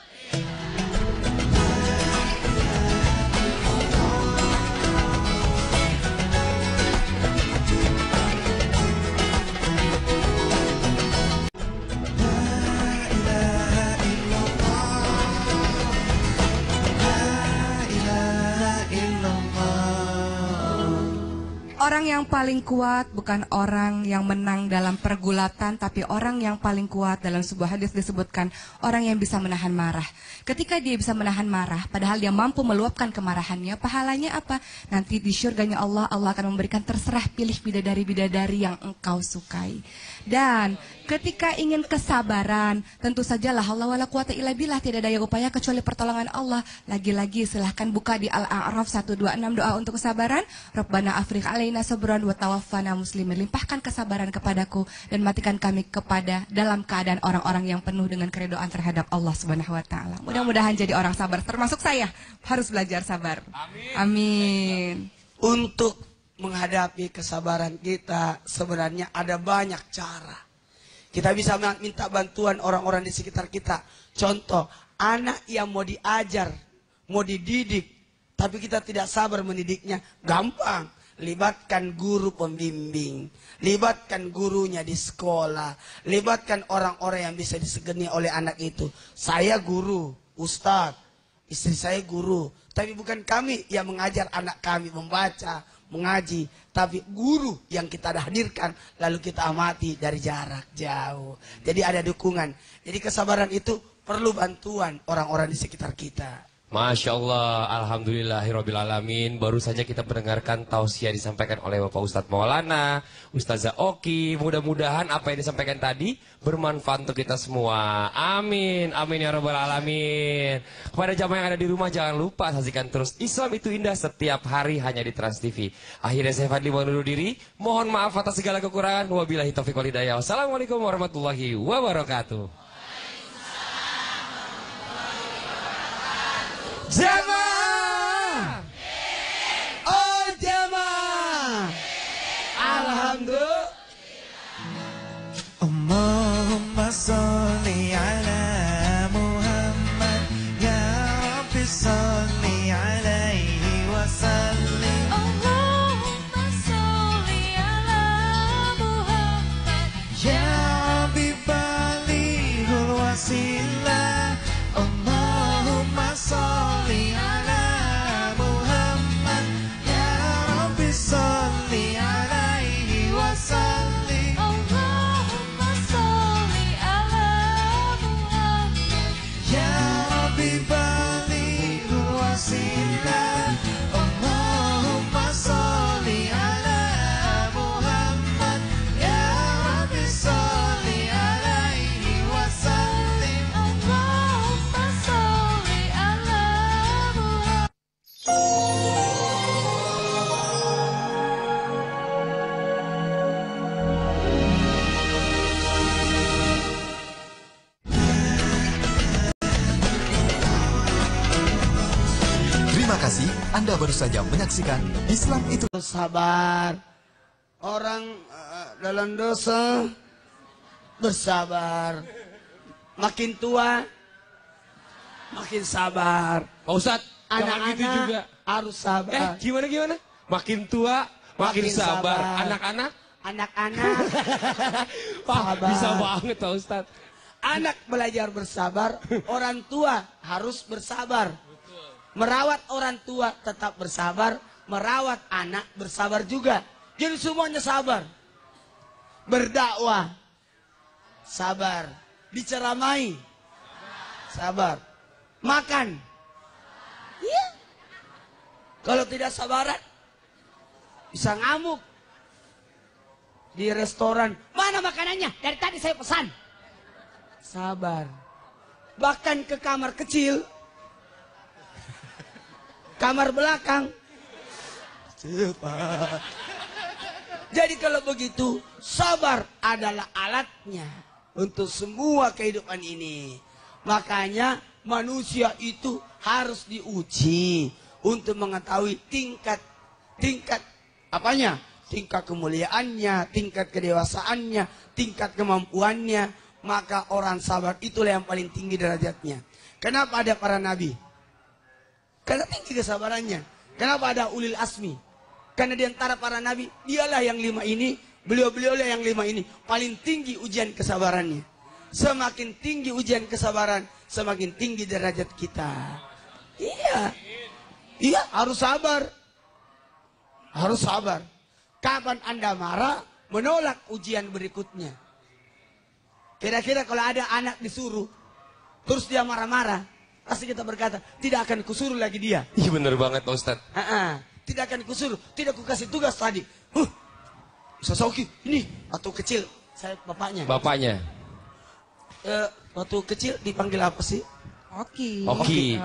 Orang yang paling kuat bukan orang yang menang dalam pergulatan, tapi orang yang paling kuat dalam sebuah hadis disebutkan orang yang bisa menahan marah. Ketika dia bisa menahan marah, padahal dia mampu meluapkan kemarahannya, pahalanya apa? Nanti di syurganya Allah, Allah akan memberikan terserah pilih bidadari-bidadari yang engkau sukai. Dan ketika ingin kesabaran, tentu saja la haula wala quwata illa billah, tidak daya upaya kecuali pertolongan Allah. Lagi-lagi silahkan buka di Al-A'raf 126 doa untuk kesabaran. Rabbana afriq alaina sabran wa tawaffana muslimin. Limpahkan kesabaran kepadaku dan matikan kami kepada dalam keadaan orang-orang yang penuh dengan keredoan terhadap Allah Subhanahu wa taala. Mudah-mudahan jadi orang sabar, termasuk saya harus belajar sabar. Amin. Untuk menghadapi kesabaran kita sebenarnya ada banyak cara. Kita bisa minta bantuan orang-orang di sekitar kita. Contoh, anak yang mau diajar, mau dididik, tapi kita tidak sabar mendidiknya, gampang. Libatkan guru pembimbing, libatkan gurunya di sekolah, libatkan orang-orang yang bisa disegani oleh anak itu. Saya guru, ustadz, istri saya guru, tapi bukan kami yang mengajar anak kami membaca, mengaji, tapi guru yang kita hadirkan lalu kita amati dari jarak jauh. Jadi ada dukungan. Jadi kesabaran itu perlu bantuan orang-orang di sekitar kita. Masya Allah, alhamdulillahirrabbilalamin. Baru saja kita mendengarkan tausiah disampaikan oleh Bapak Ustadz Maulana, Ustazah Oki. Mudah-mudahan apa yang disampaikan tadi bermanfaat untuk kita semua. Amin, amin ya rabbal alamin. Kepada jamaah yang ada di rumah jangan lupa saksikan terus Islam Itu Indah setiap hari hanya di Trans TV. Akhirnya saya Fadli undur diri. Mohon maaf atas segala kekurangan. Wabillahi taufiq wal hidayah. Wassalamualaikum warahmatullahi wabarakatuh. Jamaah. Oh jamaah. Alhamdulillah. Allahumma sholli ala Muhammad ya Rabbi sholli alaihi wa sallim. Allahumma sholli ala Muhammad ya Rabbi balighul wasilah. Allahumma sholli ala Muhammad ya Rabbi sholli alaihi wa sallim. Allahumma sholli ala Muhammad ya Rabbi balighul wasilah. Allahumma sholli ala Muhammad ya Rabbi sholli alaihi wa sallim. Allahumma sholli ala Muhammad. Terima kasih Anda baru saja menyaksikan Islam Itu Sabar. Orang dalam dosa bersabar. Makin tua makin sabar. Pak Ustadz, jangan gitu juga. Anak-anak harus sabar. Gimana? Makin tua, makin sabar. Anak-anak? Anak-anak Wah, sabar. bisa banget Pak Ustadz. Anak belajar bersabar, orang tua harus bersabar. Merawat orang tua tetap bersabar, merawat anak bersabar juga. Jadi semuanya sabar. Berdakwah, sabar. Diceramai, sabar. Makan, iya. Kalau tidak sabaran, bisa ngamuk. Di restoran, mana makanannya? Dari tadi saya pesan. sabar. Bahkan ke kamar kecil, kamar belakang, cepat. Jadi kalau begitu, sabar adalah alatnya untuk semua kehidupan ini. Makanya manusia itu harus diuji untuk mengetahui tingkat apanya? Tingkat kemuliaannya, tingkat kedewasaannya, tingkat kemampuannya. Maka orang sabar itulah yang paling tinggi derajatnya. Kenapa ada para nabi? Karena tinggi kesabarannya. Kenapa ada ulil asmi? Karena di antara para nabi, dialah yang 5 ini, beliau-beliaulah yang 5 ini. Paling tinggi ujian kesabarannya. Semakin tinggi ujian kesabaran, semakin tinggi derajat kita. Iya, harus sabar. Harus sabar. Kapan Anda marah, menolak ujian berikutnya. Kira-kira kalau ada anak disuruh, terus dia marah-marah, pasti kita berkata, tidak akan kusuruh lagi dia. Iya bener banget Pak Ustadz. Tidak akan kusuruh, tidak kukasih tugas tadi. Ustaz Oki, ini waktu kecil, saya bapaknya. Bapaknya. Waktu kecil dipanggil apa sih? Oki. Oki,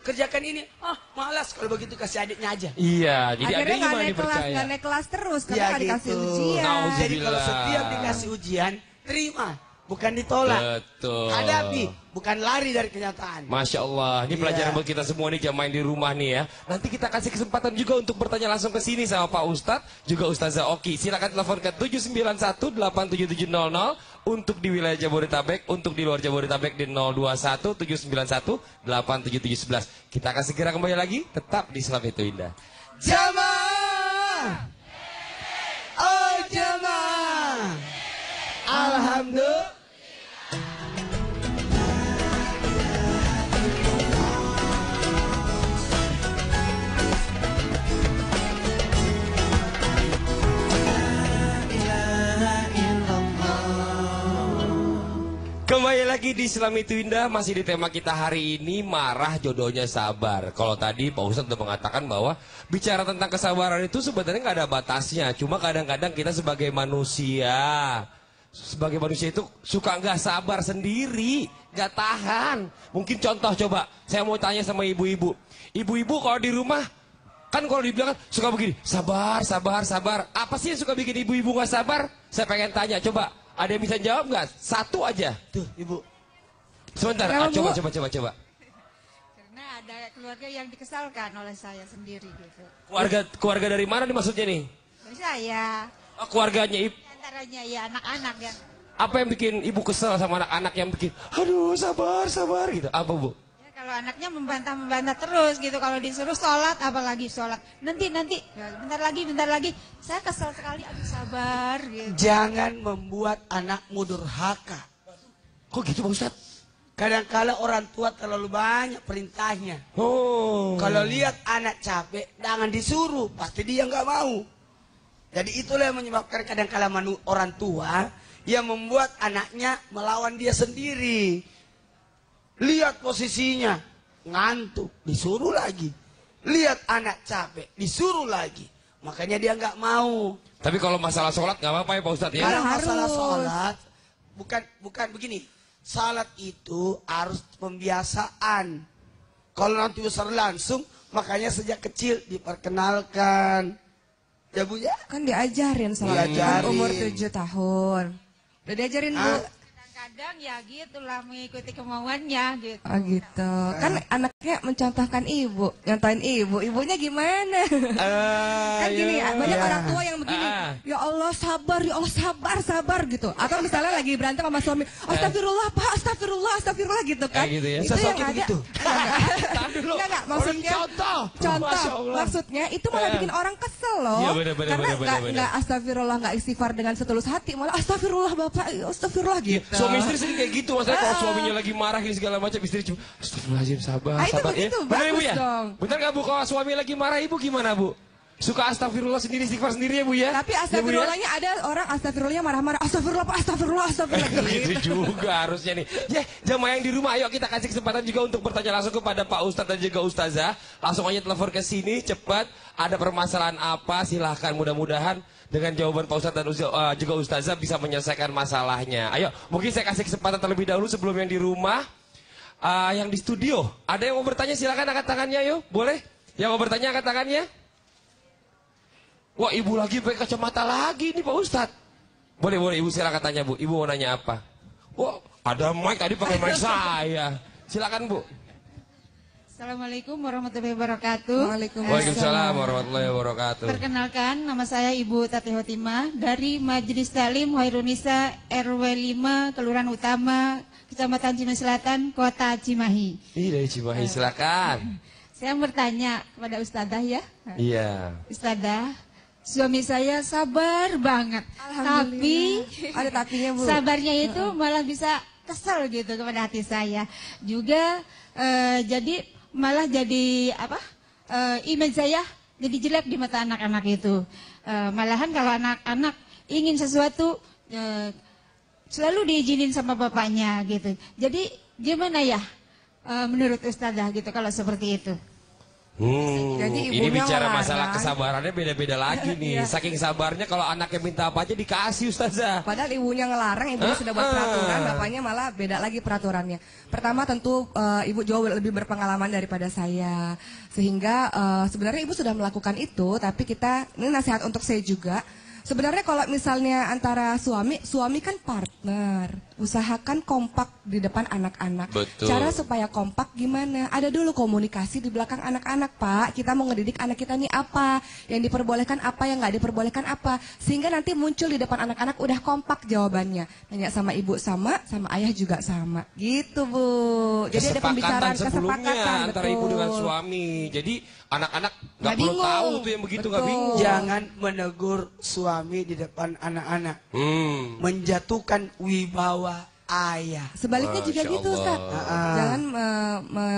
kerjakan ini. Malas, kalau begitu kasih adiknya aja. Iya, jadi akhirnya adiknya malah dipercaya. Gak naik kelas terus karena gak dikasih ujian. Jadi kalau setiap dikasih ujian, terima, bukan ditolak. Betul. Hadapi, bukan lari dari kenyataan. Masya Allah, ini pelajaran buat kita semua nih jamaah di rumah nih ya. Nanti kita kasih kesempatan juga untuk bertanya langsung ke sini sama Pak Ustadz, juga Ustazah Oki. Silakan telepon ke 791-87700 untuk di wilayah Jabodetabek, untuk di luar Jabodetabek di 021-791-87711. Kita akan segera kembali lagi, tetap di Islam Itu Indah. Jamaah, oh jamaah, alhamdulillah. Kembali lagi di Islam Itu Indah, masih di tema kita hari ini, marah jodohnya sabar. Kalau tadi Pak Ustadz sudah mengatakan bahwa bicara tentang kesabaran itu sebenarnya nggak ada batasnya. Cuma kadang-kadang kita sebagai manusia itu suka nggak sabar sendiri, nggak tahan. Mungkin contoh coba, saya mau tanya sama ibu-ibu. Ibu-ibu kalau di rumah, kan kalau dibilang suka begini, sabar, sabar, sabar. Apa sih yang suka bikin ibu-ibu nggak sabar? Saya pengen tanya, coba. Ada yang bisa jawab nggak? Satu aja. Tuh, Ibu. Sebentar, coba. Karena ada keluarga yang dikesalkan oleh saya sendiri gitu. Keluarga dari mana nih maksudnya nih? Dari saya. Oh, keluarganya ibu. Antaranya ya anak-anak ya. Apa yang bikin ibu kesel sama anak-anak yang bikin, aduh sabar, sabar gitu? Apa Bu? Ya, kalau anaknya membantah terus gitu. Kalau disuruh sholat, apalagi sholat. Nanti, ya, bentar lagi. Saya kesel sekali, aduh sabar gitu. Jangan membuat anakmu durhaka. Kok gitu Pak Ustadz? Kadang-kala orang tua terlalu banyak perintahnya. Kalau lihat anak capek, jangan disuruh, pasti dia nggak mau. Jadi itulah yang menyebabkan kadang-kala orang tua yang membuat anaknya melawan dia sendiri. Lihat posisinya, ngantuk, disuruh lagi. Lihat anak capek, disuruh lagi. Makanya dia nggak mau. Tapi kalau masalah sholat nggak apa-apa ya Pak Ustadz ya? Kalau masalah sholat, bukan begini. Salat itu harus pembiasaan. Kalau nanti besar langsung, makanya sejak kecil diperkenalkan. Ya Bu ya? Kan diajarin salat kan umur 7 tahun. Udah diajarin Bu. Kadang ya gitulah mengikuti kemauannya gitu. Oh gitu. Kan anaknya mencontohkan ibu, nyontohin ibu. Ibunya gimana? Kan gini ya, banyak orang tua yang begini. Ya Allah sabar sabar gitu. Atau misalnya lagi berantem sama suami, astagfirullah Pak, astagfirullah gitu kan. Gitu ya. Itu yang ada. Enggak, maksudnya contoh. Maksudnya itu malah bikin orang kesel loh. Iya, bener. Karena enggak astagfirullah, enggak istighfar dengan setulus hati, malah astagfirullah Bapak, astagfirullah gitu. Suami istri sering kayak gitu, maksudnya kalau suaminya lagi marah ini segala macam, istri cuma astagfirullahaladzim sabar, sabar ya. Benar Ibu ya? Benar nggak Bu, kalau suami lagi marah Ibu gimana Bu? Suka astagfirullah sendiri, istighfar sendiri ya Bu ya? Tapi astagfirullahnya ada orang astagfirullahnya marah-marah, astagfirullah Pak, astagfirullah gitu juga harusnya nih. Ya, jamaah yang di rumah, ayo kita kasih kesempatan juga untuk bertanya langsung kepada Pak Ustadz dan juga Ustazah. Langsung aja telepon ke sini cepat. Ada permasalahan apa? Silahkan, mudah-mudahan dengan jawaban Pak Ustadz dan juga Ustazah bisa menyelesaikan masalahnya. Ayo, mungkin saya kasih kesempatan terlebih dahulu sebelum yang di rumah, yang di studio. Ada yang mau bertanya silakan angkat tangannya, yuk. Boleh? Yang mau bertanya angkat tangannya. Wah, ibu lagi pakai kacamata lagi nih Pak Ustadz. Boleh, ibu silakan tanya Bu. Ibu mau nanya apa? Wah, ada mic tadi pakai mic saya. Silakan Bu. Assalamualaikum warahmatullahi wabarakatuh. Waalaikumsalam warahmatullahi wabarakatuh. Perkenalkan, nama saya Ibu Tati Hotimah dari Majelis Talim Khairunisa RW 5 Kelurahan Utama Kecamatan Cimahi Selatan, Kota Cimahi. Dari Cimahi, silakan. Saya bertanya kepada Ustadzah ya. Iya. Ustadzah, suami saya sabar banget. Tapi ada tapinya Bu. Sabarnya itu malah bisa kesel gitu kepada hati saya. Juga jadi malah jadi image saya jadi jelek di mata anak-anak itu. Malahan kalau anak-anak ingin sesuatu selalu diizinin sama bapaknya gitu. Jadi gimana ya menurut Ustadzah gitu kalau seperti itu? Jadi Ini ibunya bicara ngelarang. masalah kesabarannya beda-beda lagi nih. Iya. Saking sabarnya kalau anaknya minta apa aja dikasih Ustazah. Padahal ibunya ngelarang, ibunya sudah buat peraturan, bapaknya malah beda lagi peraturannya. Pertama tentu ibu jauh lebih berpengalaman daripada saya. Sehingga sebenarnya ibu sudah melakukan itu, tapi ini nasihat untuk saya juga. Sebenarnya kalau misalnya antara suami kan partner, usahakan kompak di depan anak-anak. Betul. Cara supaya kompak gimana? Ada dulu komunikasi di belakang anak-anak, Pak. Kita mau ngedidik anak kita nih apa, yang diperbolehkan apa, yang nggak diperbolehkan apa, sehingga nanti muncul di depan anak-anak udah kompak jawabannya. Nanya sama ibu sama ayah juga sama, gitu Bu. Jadi ada pembicaraan kesepakatan antara ibu dengan suami. Jadi anak-anak nggak perlu bingung. tahu tuh yang begitu, nggak bingung. Jangan menegur suami di depan anak-anak. Menjatuhkan wibawa ayah. Sebaliknya juga Masya gitu Ustaz. Allah. Jangan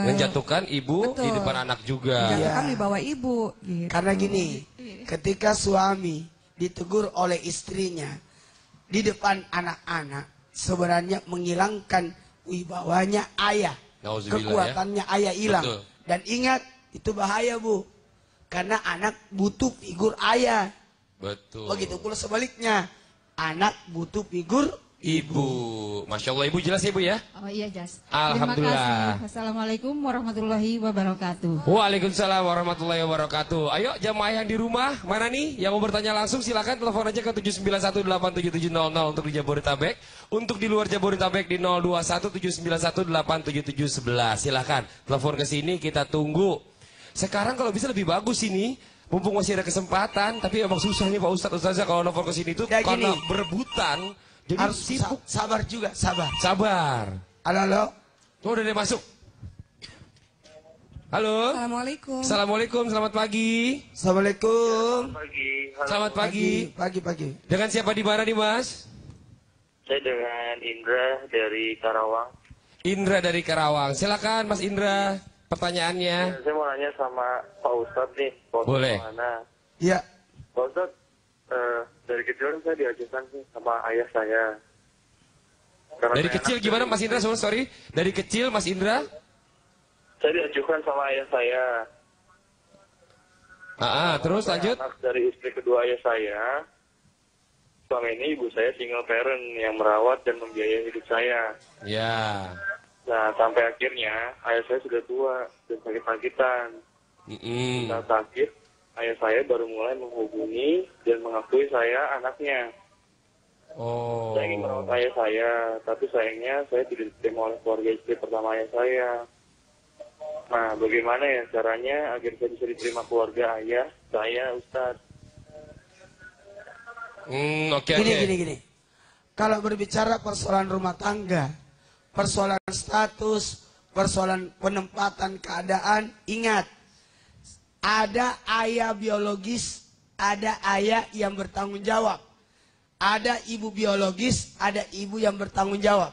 Menjatuhkan ibu Betul. di depan anak juga. menjatuhkan wibawa ibu. Gitu. Karena gini, ketika suami ditegur oleh istrinya di depan anak-anak, sebenarnya menghilangkan wibawanya ayah. Nauzubillah, Kekuatannya ayah hilang. Betul. Dan ingat, itu bahaya Bu. Karena anak butuh figur ayah. Betul. Begitu pula sebaliknya. Anak butuh figur Ibu. Masya Allah, Ibu jelas ya Bu ya? Oh iya Jas. Alhamdulillah. Terima kasih. Assalamualaikum warahmatullahi wabarakatuh. Waalaikumsalam warahmatullahi wabarakatuh. Ayo jamaah yang di rumah, mana nih yang mau bertanya langsung silakan telepon aja ke 791877700 untuk di Jabodetabek. Untuk di luar Jabodetabek di 021791877711. Silakan telepon ke sini, kita tunggu. Sekarang kalau bisa lebih bagus ini, mumpung masih ada kesempatan, tapi emang susah nih Pak Ustadz Ustazah kalau nelfon ke sini itu Ya, karena gini. berebutan. Jadi harus sibuk. sabar juga, sabar. Sabar. Halo. Oh, udah deh masuk. Halo. Assalamualaikum. Assalamualaikum, selamat pagi. Assalamualaikum. Selamat pagi. Pagi. Dengan siapa di mana nih Mas? Saya dengan Indra dari Karawang. Indra dari Karawang. Silakan Mas Indra, pertanyaannya. Saya mau nanya sama Pak Ustadz nih. Pak Ustadz Boleh. Mana? Iya. Pak Ustadz, dari kecil saya diajarkan sih sama ayah saya. Karena Dari saya kecil anak gimana dari- Mas Indra? Sorry. Dari kecil Mas Indra? Saya diajukan sama ayah saya. Terus Saya lanjut. anak dari istri kedua ayah saya. Selama ini ibu saya single parent yang merawat dan membiayai hidup saya. Ya. Nah, sampai akhirnya ayah saya sudah tua dan sakit-sakitan. Saat sakit, ayah saya baru mulai menghubungi dan mengakui saya anaknya. Oh. Saya ingin merawat ayah saya, tapi sayangnya saya tidak diterima oleh keluarga istri pertama ayah saya. Nah, bagaimana ya caranya agar saya bisa diterima keluarga ayah saya, Ustadz? Oke. Gini. Kalau berbicara persoalan rumah tangga, persoalan status, persoalan penempatan keadaan, ingat, ada ayah biologis, ada ayah yang bertanggung jawab. Ada ibu biologis, ada ibu yang bertanggung jawab.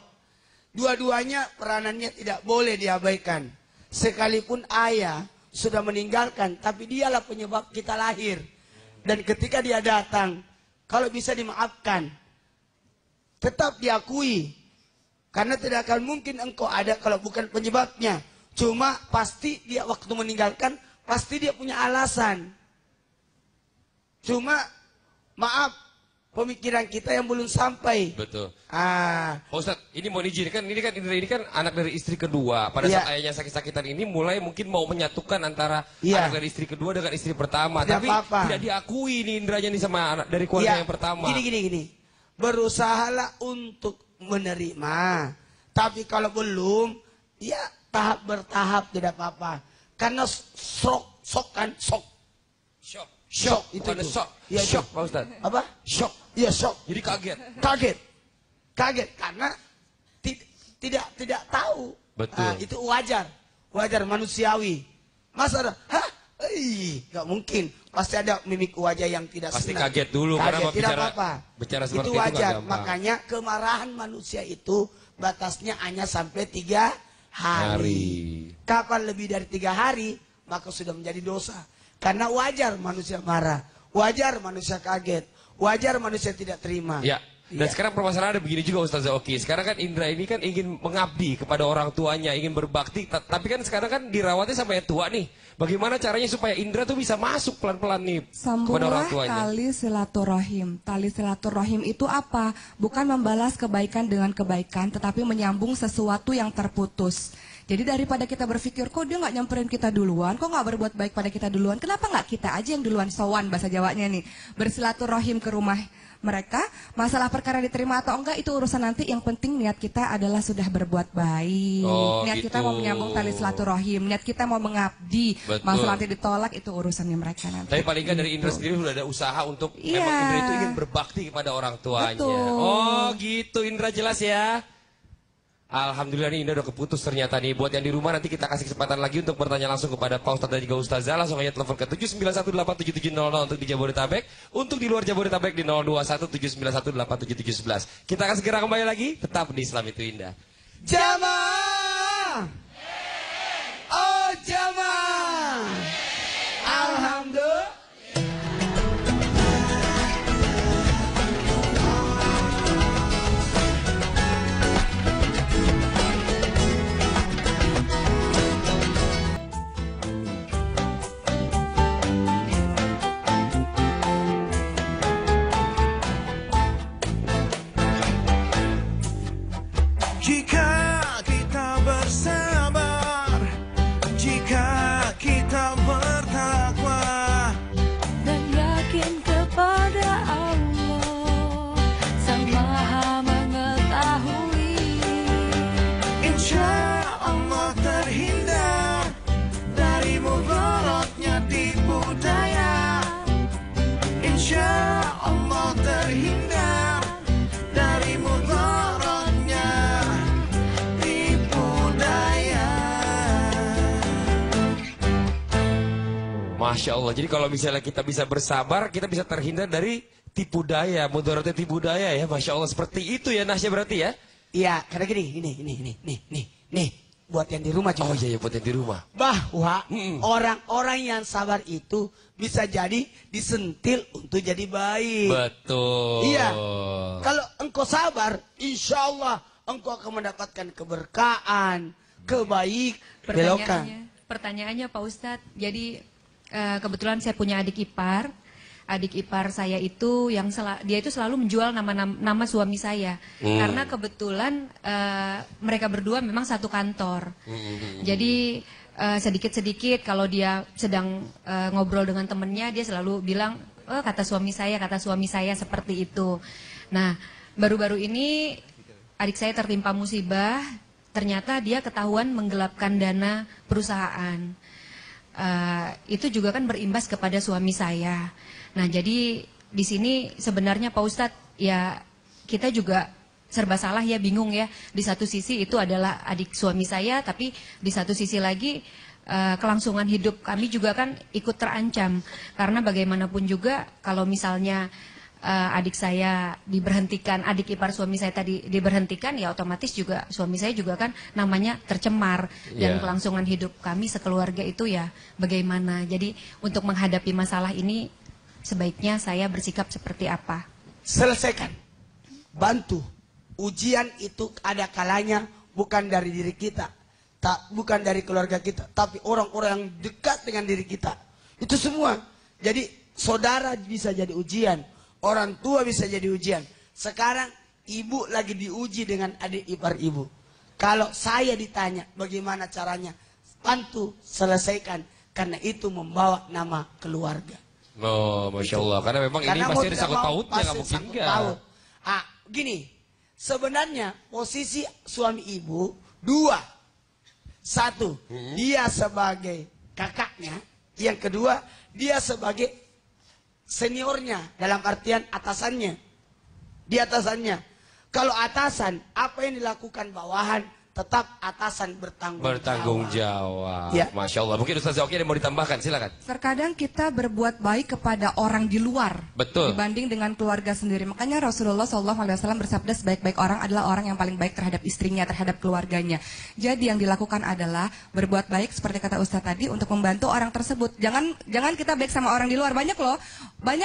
Dua-duanya peranannya tidak boleh diabaikan. Sekalipun ayah sudah meninggalkan, tapi dialah penyebab kita lahir. Dan ketika dia datang, kalau bisa dimaafkan, tetap diakui. Karena tidak akan mungkin engkau ada kalau bukan penyebabnya. Cuma pasti dia waktu meninggalkan, pasti dia punya alasan. Cuma maaf, pemikiran kita yang belum sampai. Betul. Pak Ustadz, ini mau diizinkan, ini kan anak dari istri kedua. Pada saat ayahnya sakit-sakitan ini mulai mungkin mau menyatukan antara anak dari istri kedua dengan istri pertama. Tidak tapi apa-apa. tidak diakui nih indranya nih sama anak dari keluarga yang pertama. Gini. Berusahalah untuk menerima. Tapi kalau belum, ya tahap bertahap tidak apa-apa. Karena shock itu. Bukan shock. Ya, shock Pak Ustadz. Apa? Shock. Iya, shock. Jadi Kaget karena tidak tahu. Betul. Itu wajar manusiawi. Masa ada, nggak mungkin. Pasti ada mimik wajah yang tidak Pasti senang. kaget dulu karena tidak apa-apa. Bicara seperti itu wajar. nggak gampang. Makanya kemarahan manusia itu batasnya hanya sampai 3 hari. Kapan lebih dari 3 hari, maka sudah menjadi dosa. Karena wajar manusia marah, wajar manusia kaget, wajar manusia tidak terima. Ya. Dan sekarang permasalahan ada begini juga Ustaz Oki. Sekarang kan Indra ini kan ingin mengabdi kepada orang tuanya, ingin berbakti. Tapi kan sekarang kan dirawatnya sampai tua nih. Bagaimana caranya supaya Indra tuh bisa masuk pelan-pelan nih kepada orang tuanya? Tali silaturahim. Tali silaturahim itu apa? Bukan membalas kebaikan dengan kebaikan, tetapi menyambung sesuatu yang terputus. Jadi daripada kita berpikir, kok dia nggak nyamperin kita duluan, kok nggak berbuat baik pada kita duluan, kenapa nggak kita aja yang duluan sowan bahasa Jawanya nih, bersilaturahim ke rumah mereka. Masalah perkara diterima atau enggak itu urusan nanti, yang penting niat kita adalah sudah berbuat baik. Niat kita mau menyambung tali silaturahim, niat kita mau mengabdi. Betul. Masalah nanti ditolak itu urusannya mereka nanti. Tapi paling nggak dari Indra sendiri sudah ada usaha untuk memang Indra itu ingin berbakti kepada orang tuanya. Betul. Oh gitu, Indra jelas ya. Alhamdulillah nih Indra udah keputus ternyata nih. Buat yang di rumah nanti kita kasih kesempatan lagi untuk bertanya langsung kepada Pak Ustadz dan juga Ustazah. Langsung aja telepon ke 791877700 untuk di Jabodetabek. Untuk di luar Jabodetabek di 021791877711. Kita akan segera kembali lagi. Tetap di Islam itu Indah. Jamaah. Oh jamaah. Alhamdulillah. Jika kita bersabar, jika kita bertakwa dan yakin kepada Allah, Sang Maha mengetahui, insya Allah terhindar dari mudaratnya tipu daya. Insya Allah terhindar dari mudaratnya tipu daya. Masya Allah. Jadi kalau misalnya kita bisa bersabar, kita bisa terhindar dari tipu daya, mudaratnya tipu daya ya. Masya Allah, seperti itu ya Nasya berarti ya? Iya, karena gini, nih, buat yang di rumah juga. Oh iya, buat yang di rumah. Bahwa orang-orang yang sabar itu bisa jadi disentil untuk jadi baik. Betul. Iya. Kalau engkau sabar, insya Allah engkau akan mendapatkan keberkahan, belokan. Pertanyaannya Pak Ustadz, jadi kebetulan saya punya adik ipar. Adik ipar saya itu dia itu selalu menjual nama suami saya. Karena kebetulan mereka berdua memang satu kantor. Jadi sedikit-sedikit kalau dia sedang ngobrol dengan temennya, dia selalu bilang, oh, kata suami saya seperti itu. Nah, baru-baru ini adik saya tertimpa musibah, ternyata dia ketahuan menggelapkan dana perusahaan. Itu juga kan berimbas kepada suami saya. Nah, jadi di sini sebenarnya Pak Ustadz, ya kita juga serba salah ya, bingung ya. Di satu sisi itu adalah adik suami saya, tapi di satu sisi lagi kelangsungan hidup kami juga kan ikut terancam. Karena bagaimanapun juga kalau misalnya adik saya diberhentikan, adik ipar suami saya tadi diberhentikan, ya otomatis juga suami saya juga kan namanya tercemar. Dan kelangsungan hidup kami sekeluarga itu ya bagaimana. Jadi untuk menghadapi masalah ini sebaiknya saya bersikap seperti apa? Selesaikan, bantu. Ujian itu ada kalanya bukan dari diri kita, bukan dari keluarga kita, tapi orang-orang yang dekat dengan diri kita. Itu semua. Jadi saudara bisa jadi ujian, Orang tua bisa jadi ujian. Sekarang ibu lagi diuji dengan adik ipar ibu. Kalau saya ditanya bagaimana caranya, bantu selesaikan. Karena itu membawa nama keluarga. Oh, Masya Allah. Karena memang ini pasti ada sangkut pautnya, nggak mungkin enggak. Gini, sebenarnya posisi suami ibu dua. Satu, dia sebagai kakaknya. Yang kedua, dia sebagai seniornya. Dalam artian atasannya. Di atasannya. Kalau atasan, apa yang dilakukan bawahan, tetap atasan bertanggung jawab. Ya. Masya Allah. Mungkin Ustaz Oki ada mau ditambahkan, silakan. Terkadang kita berbuat baik kepada orang di luar. Betul. Dibanding dengan keluarga sendiri. Makanya Rasulullah SAW bersabda sebaik-baik orang adalah orang yang paling baik terhadap istrinya, terhadap keluarganya. Jadi yang dilakukan adalah berbuat baik seperti kata Ustaz tadi untuk membantu orang tersebut. Jangan kita baik sama orang di luar. Banyak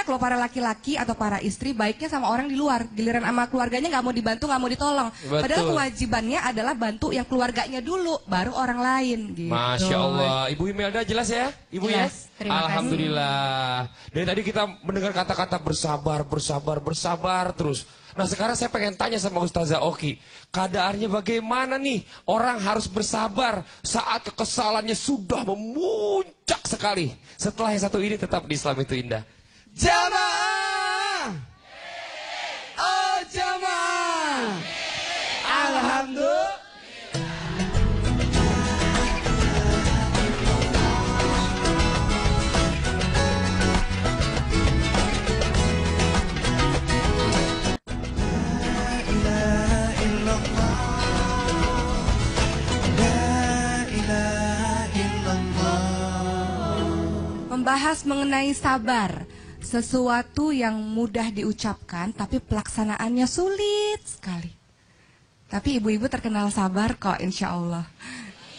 loh para laki-laki atau para istri baiknya sama orang di luar. Giliran sama keluarganya nggak mau dibantu, nggak mau ditolong. Betul. Padahal kewajibannya adalah bantu yang keluarganya dulu, baru orang lain. Gitu. Masya Allah. Ibu Imelda jelas ya? Ibu Jelas. ya? Terima kasih. Alhamdulillah. Dari tadi kita mendengar kata-kata bersabar terus. Nah sekarang saya pengen tanya sama Ustazah Oki. Keadaannya bagaimana nih? Orang harus bersabar saat kekesalannya sudah memuncak sekali. Setelah yang satu ini tetap di Islam itu indah. Jamaah! Oh jamaah! Alhamdulillah. Membahas mengenai sabar, sesuatu yang mudah diucapkan tapi pelaksanaannya sulit sekali. Tapi ibu-ibu terkenal sabar kok, insya Allah.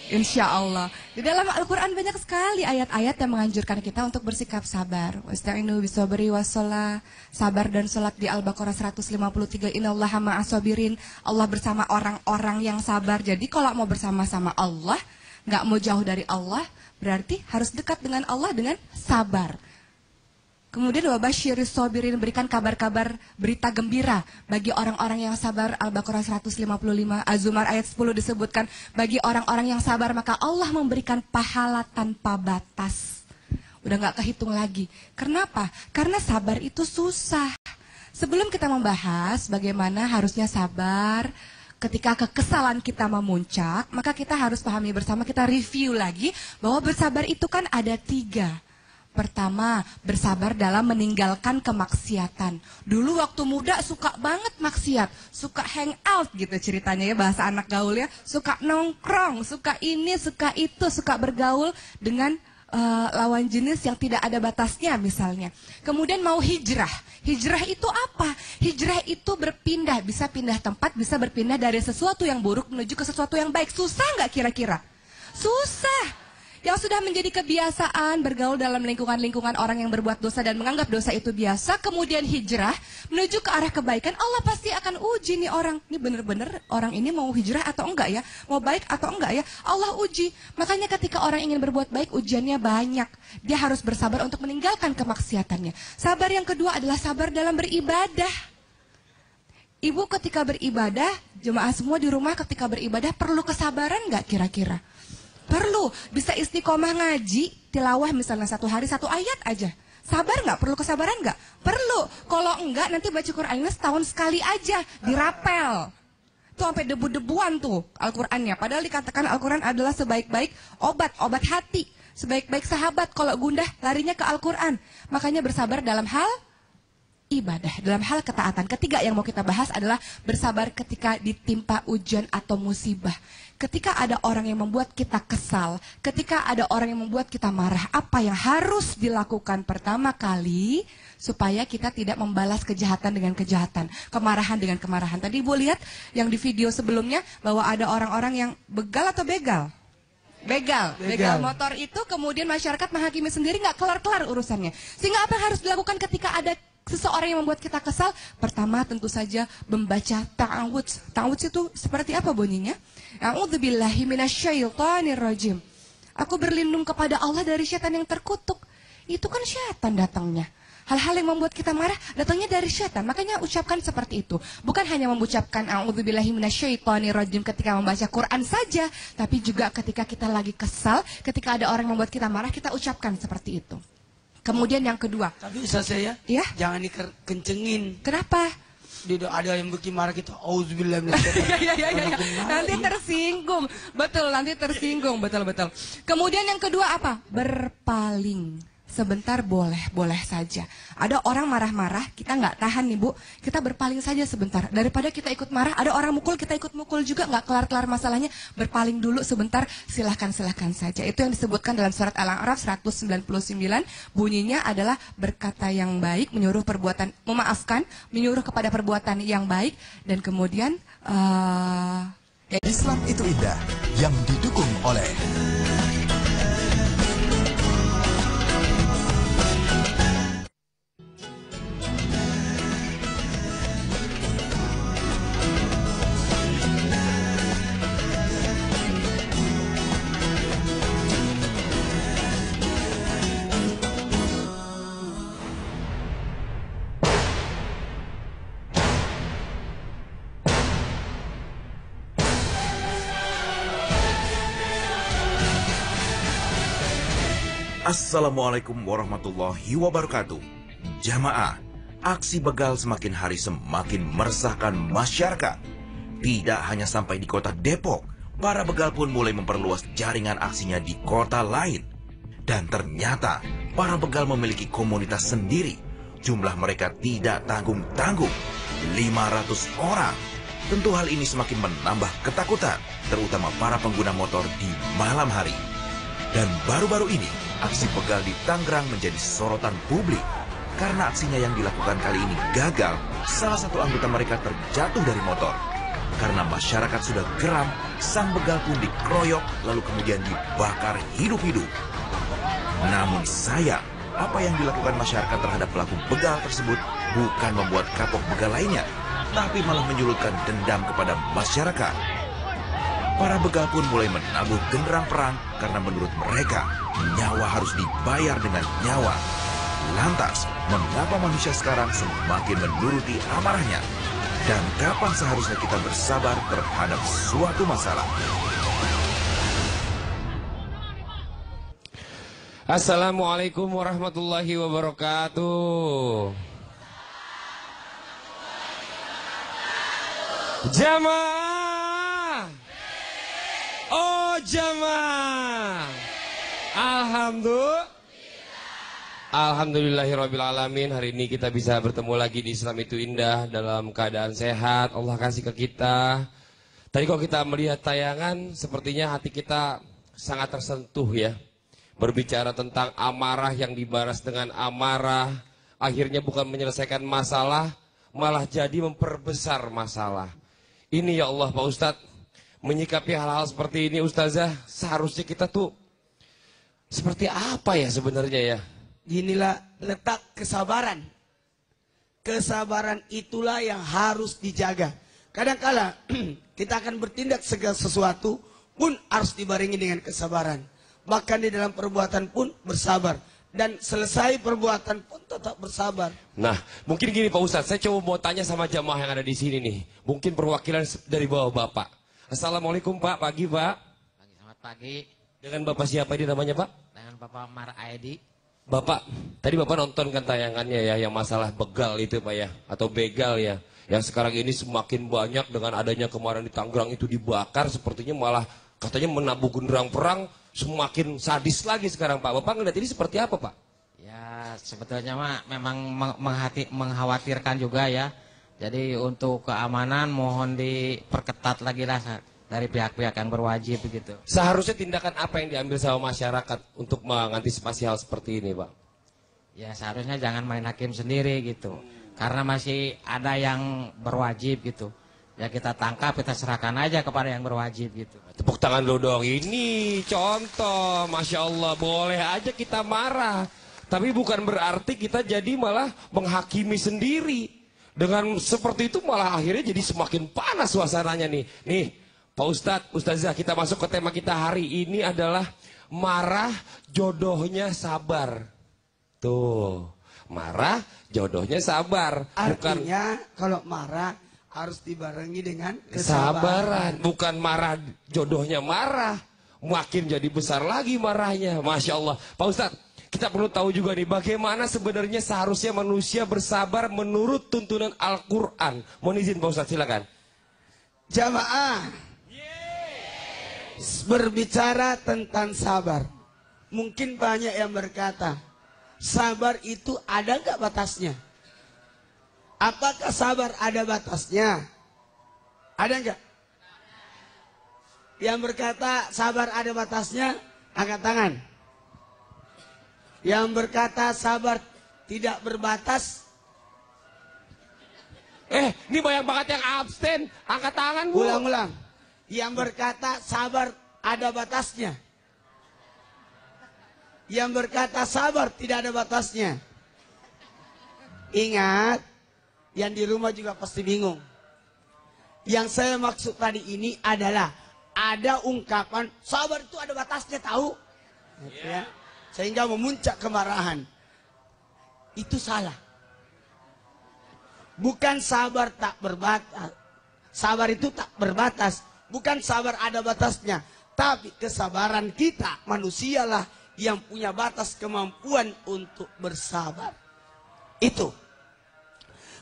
Insya Allah. Di dalam Al-Quran banyak sekali ayat-ayat yang menganjurkan kita untuk bersikap sabar. Wasta'inu bisabri wassalah. Sabar dan sholat di Al-Baqarah 153. Innallaha ma'asabirin. Allah bersama orang-orang yang sabar. Jadi kalau mau bersama-sama Allah, nggak mau jauh dari Allah, berarti harus dekat dengan Allah dengan sabar. Kemudian wabasyiris sabirin, berikan kabar-kabar berita gembira bagi orang-orang yang sabar. Al-Baqarah 155, Az-Zumar ayat 10 disebutkan, bagi orang-orang yang sabar maka Allah memberikan pahala tanpa batas. Udah gak kehitung lagi. Kenapa? Karena sabar itu susah. Sebelum kita membahas bagaimana harusnya sabar ketika kekesalan kita memuncak, maka kita harus pahami bersama, kita review lagi bahwa bersabar itu kan ada 3. Pertama, bersabar dalam meninggalkan kemaksiatan. Dulu waktu muda suka banget maksiat, suka hang out gitu ceritanya ya, bahasa anak gaul ya, suka nongkrong, suka ini, suka itu, suka bergaul dengan lawan jenis yang tidak ada batasnya misalnya. Kemudian mau hijrah. Hijrah itu apa? Hijrah itu berpindah, bisa pindah tempat, bisa berpindah dari sesuatu yang buruk menuju ke sesuatu yang baik. Susah nggak kira-kira? Susah. Yang sudah menjadi kebiasaan bergaul dalam lingkungan-lingkungan orang yang berbuat dosa dan menganggap dosa itu biasa, kemudian hijrah menuju ke arah kebaikan, Allah pasti akan uji nih orang. Ini benar-benar orang ini mau hijrah atau enggak ya? Mau baik atau enggak ya? Allah uji. Makanya ketika orang ingin berbuat baik, ujiannya banyak. Dia harus bersabar untuk meninggalkan kemaksiatannya. Sabar yang kedua adalah sabar dalam beribadah. Ibu ketika beribadah, jemaah semua di rumah ketika beribadah perlu kesabaran enggak kira-kira? Perlu, bisa istiqomah ngaji, tilawah misalnya 1 hari 1 ayat aja. Sabar nggak? Perlu kesabaran nggak? Perlu. Kalau enggak nanti baca Qurannya setahun sekali aja, dirapel. Tuh sampai debu-debuan tuh Al-Qurannya. Padahal dikatakan Al-Quran adalah sebaik-baik obat hati. Sebaik-baik sahabat, kalau gundah larinya ke Al-Quran. Makanya bersabar dalam hal ibadah, dalam hal ketaatan. Ketiga yang mau kita bahas adalah bersabar ketika ditimpa ujian atau musibah. Ketika ada orang yang membuat kita kesal, ketika ada orang yang membuat kita marah, apa yang harus dilakukan pertama kali supaya kita tidak membalas kejahatan dengan kejahatan, kemarahan dengan kemarahan. Tadi Ibu lihat yang di video sebelumnya bahwa ada orang-orang yang begal atau begal? Begal motor itu, kemudian masyarakat menghakimi sendiri, nggak kelar-kelar urusannya. Sehingga apa yang harus dilakukan ketika ada seseorang yang membuat kita kesal? Pertama tentu saja membaca ta'awudz. Ta'awudz itu seperti apa bunyinya? A'udzubillahi minasyaitonirrajim. Aku berlindung kepada Allah dari syaitan yang terkutuk. Itu kan syaitan datangnya. Hal-hal yang membuat kita marah datangnya dari syaitan. Makanya ucapkan seperti itu. Bukan hanya mengucapkan a'udzubillahi minasyaitonirrajim ketika membaca Quran saja, tapi juga ketika kita lagi kesal, ketika ada orang yang membuat kita marah, kita ucapkan seperti itu. Kemudian yang kedua. Tapi Ustaz saya, ya? Jangan dikencengin. Kenapa? Ada yang bikin marah kita, auzubillah minasyaitonir. Ya. Nanti tersinggung. Betul, nanti tersinggung. Betul. Kemudian yang kedua apa? Berpaling. Sebentar boleh saja. Ada orang marah-marah, kita nggak tahan nih Bu, kita berpaling saja sebentar. Daripada kita ikut marah, ada orang mukul, kita ikut mukul juga, nggak kelar-kelar masalahnya. Berpaling dulu sebentar, silahkan saja. Itu yang disebutkan dalam surat Al-A'raf 199, bunyinya adalah berkata yang baik, memaafkan, menyuruh kepada perbuatan yang baik, dan kemudian Islam itu indah, yang didukung oleh Assalamualaikum warahmatullahi wabarakatuh. Jamaah, aksi begal semakin hari semakin meresahkan masyarakat. Tidak hanya sampai di kota Depok, para begal pun mulai memperluas jaringan aksinya di kota lain. Dan ternyata, para begal memiliki komunitas sendiri. Jumlah mereka tidak tanggung-tanggung, 500 orang. Tentu hal ini semakin menambah ketakutan, terutama para pengguna motor di malam hari. Dan baru-baru ini, aksi begal di Tangerang menjadi sorotan publik. Karena aksinya yang dilakukan kali ini gagal, salah satu anggota mereka terjatuh dari motor. Karena masyarakat sudah geram, sang begal pun dikeroyok lalu kemudian dibakar hidup-hidup. Namun sayang, apa yang dilakukan masyarakat terhadap pelaku begal tersebut bukan membuat kapok begal lainnya, tapi malah menyulutkan dendam kepada masyarakat. Para begal pun mulai menabuh genderang perang karena menurut mereka, nyawa harus dibayar dengan nyawa. Lantas, mengapa manusia sekarang semakin menuruti amarahnya? Dan kapan seharusnya kita bersabar terhadap suatu masalah? Assalamualaikum warahmatullahi wabarakatuh. Jamaah. Oh jamaah. Alhamdulillahirrabbilalamin. Hari ini kita bisa bertemu lagi di Islam itu indah, dalam keadaan sehat. Allah kasih ke kita. Tadi kalau kita melihat tayangan, sepertinya hati kita sangat tersentuh ya. Berbicara tentang amarah yang dibalas dengan amarah, akhirnya bukan menyelesaikan masalah, malah jadi memperbesar masalah. Ini ya Allah Pak Ustadz, menyikapi hal-hal seperti ini Ustazah, seharusnya kita tuh seperti apa ya sebenarnya ya? Inilah letak kesabaran. Kesabaran itulah yang harus dijaga. Kadang-kala kita akan bertindak segala sesuatu pun harus dibarengi dengan kesabaran. Bahkan di dalam perbuatan pun bersabar. Dan selesai perbuatan pun tetap bersabar. Nah, mungkin gini Pak Ustadz, saya coba mau tanya sama jamaah yang ada di sini nih. Mungkin perwakilan dari bawah Bapak. Assalamualaikum Pak, pagi Pak. Selamat pagi. Dengan Bapak siapa ini namanya Pak? Dengan Bapak Mar Aedi. Bapak, tadi Bapak nonton kan tayangannya ya, yang masalah begal itu Pak ya, atau begal ya. Yang sekarang ini semakin banyak dengan adanya kemarin di Tangerang itu dibakar, sepertinya malah katanya menabuh genderang perang, semakin sadis lagi sekarang Pak. Bapak ngeliat ini seperti apa Pak? Ya sebetulnya memang mengkhawatirkan juga ya. Jadi untuk keamanan mohon diperketat lagi lah dari pihak-pihak yang berwajib begitu. Seharusnya tindakan apa yang diambil sama masyarakat untuk mengantisipasi hal seperti ini Pak? Ya seharusnya jangan main hakim sendiri gitu. Karena masih ada yang berwajib gitu. Ya kita tangkap, kita serahkan aja kepada yang berwajib gitu. Tepuk tangan dulu dong. Ini contoh, Masya Allah, boleh aja kita marah. Tapi bukan berarti kita jadi malah menghakimi sendiri. Dengan seperti itu malah akhirnya jadi semakin panas suasananya nih. Nih, Pak Ustadz, Ustazah, kita masuk ke tema kita hari ini adalah marah jodohnya sabar. Tuh, marah jodohnya sabar. Artinya kalau marah harus dibarengi dengan Kesabaran. Bukan marah jodohnya marah. Makin jadi besar lagi marahnya. Masya Allah. Pak Ustadz, kita perlu tahu juga nih bagaimana sebenarnya seharusnya manusia bersabar menurut tuntunan Al-Quran. Mohon izin Pak Ustadz, silakan. Jamaah, berbicara tentang sabar. Mungkin banyak yang berkata, sabar itu ada nggak batasnya? Apakah sabar ada batasnya? Ada nggak? Yang berkata sabar ada batasnya, angkat tangan. Yang berkata sabar tidak berbatas. Ini banyak banget yang absen. Angkat tangan, Bu. Ulang-ulang. Yang berkata sabar ada batasnya. Yang berkata sabar tidak ada batasnya. Ingat, yang di rumah juga pasti bingung. Yang saya maksud tadi ini adalah ada ungkapan sabar itu ada batasnya, tahu? Ya. Sehingga memuncak kemarahan. Itu salah. Bukan sabar tak berbatas. Sabar itu tak berbatas. Bukan sabar ada batasnya. Tapi kesabaran kita manusialah yang punya batas kemampuan untuk bersabar. Itu.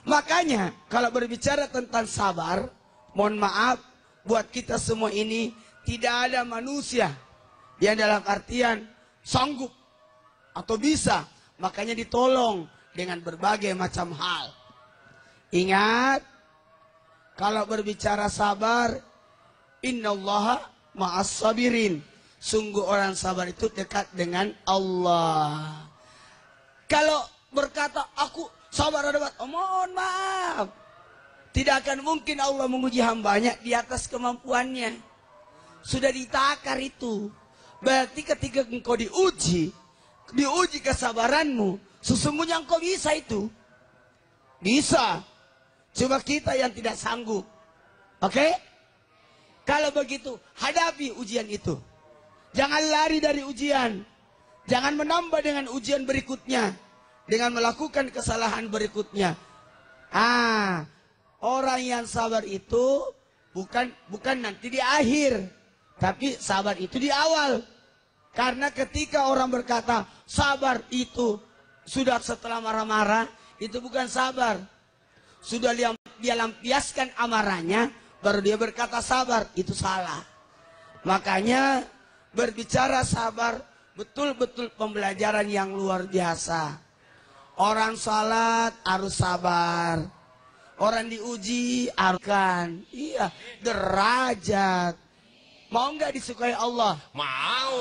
Makanya kalau berbicara tentang sabar, mohon maaf buat kita semua ini tidak ada manusia yang dalam artian sanggup atau bisa, makanya ditolong dengan berbagai macam hal. Ingat, kalau berbicara sabar, innallaha ma'as sabirin. Sungguh orang sabar itu dekat dengan Allah. Kalau berkata aku sabar ada batas, mohon maaf, tidak akan mungkin Allah menguji hambanya di atas kemampuannya. Sudah ditakar itu. Berarti ketika engkau diuji kesabaranmu, sesungguhnya engkau bisa itu. Bisa. Cuma kita yang tidak sanggup. Oke? Kalau begitu, hadapi ujian itu. Jangan lari dari ujian. Jangan menambah dengan ujian berikutnya. Dengan melakukan kesalahan berikutnya. Orang yang sabar itu bukan nanti di akhir, tapi sabar itu di awal. Karena ketika orang berkata sabar itu sudah setelah marah-marah, itu bukan sabar. Sudah dia lampiaskan amarahnya, baru dia berkata sabar, itu salah. Makanya berbicara sabar betul-betul pembelajaran yang luar biasa. Orang salat harus sabar. Orang diuji haruskan, iya, derajat. Mau nggak disukai Allah? Mau.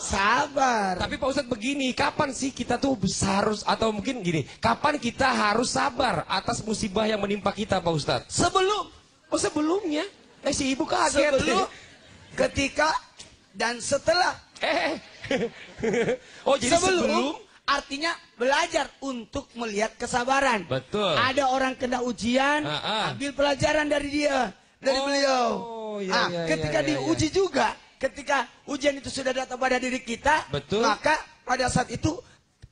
Sabar. Tapi Pak Ustadz begini, kapan sih kita tuh harus, atau mungkin gini, kapan kita harus sabar atas musibah yang menimpa kita Pak Ustadz? Sebelum. Oh sebelumnya? Si ibu kaget. Sebelum, ketika, dan setelah. Oh jadi sebelum? Artinya belajar untuk melihat kesabaran. Betul. Ada orang kena ujian, ambil pelajaran dari dia, dari beliau. Ketika diuji juga, ketika ujian itu sudah datang pada diri kita, betul, maka pada saat itu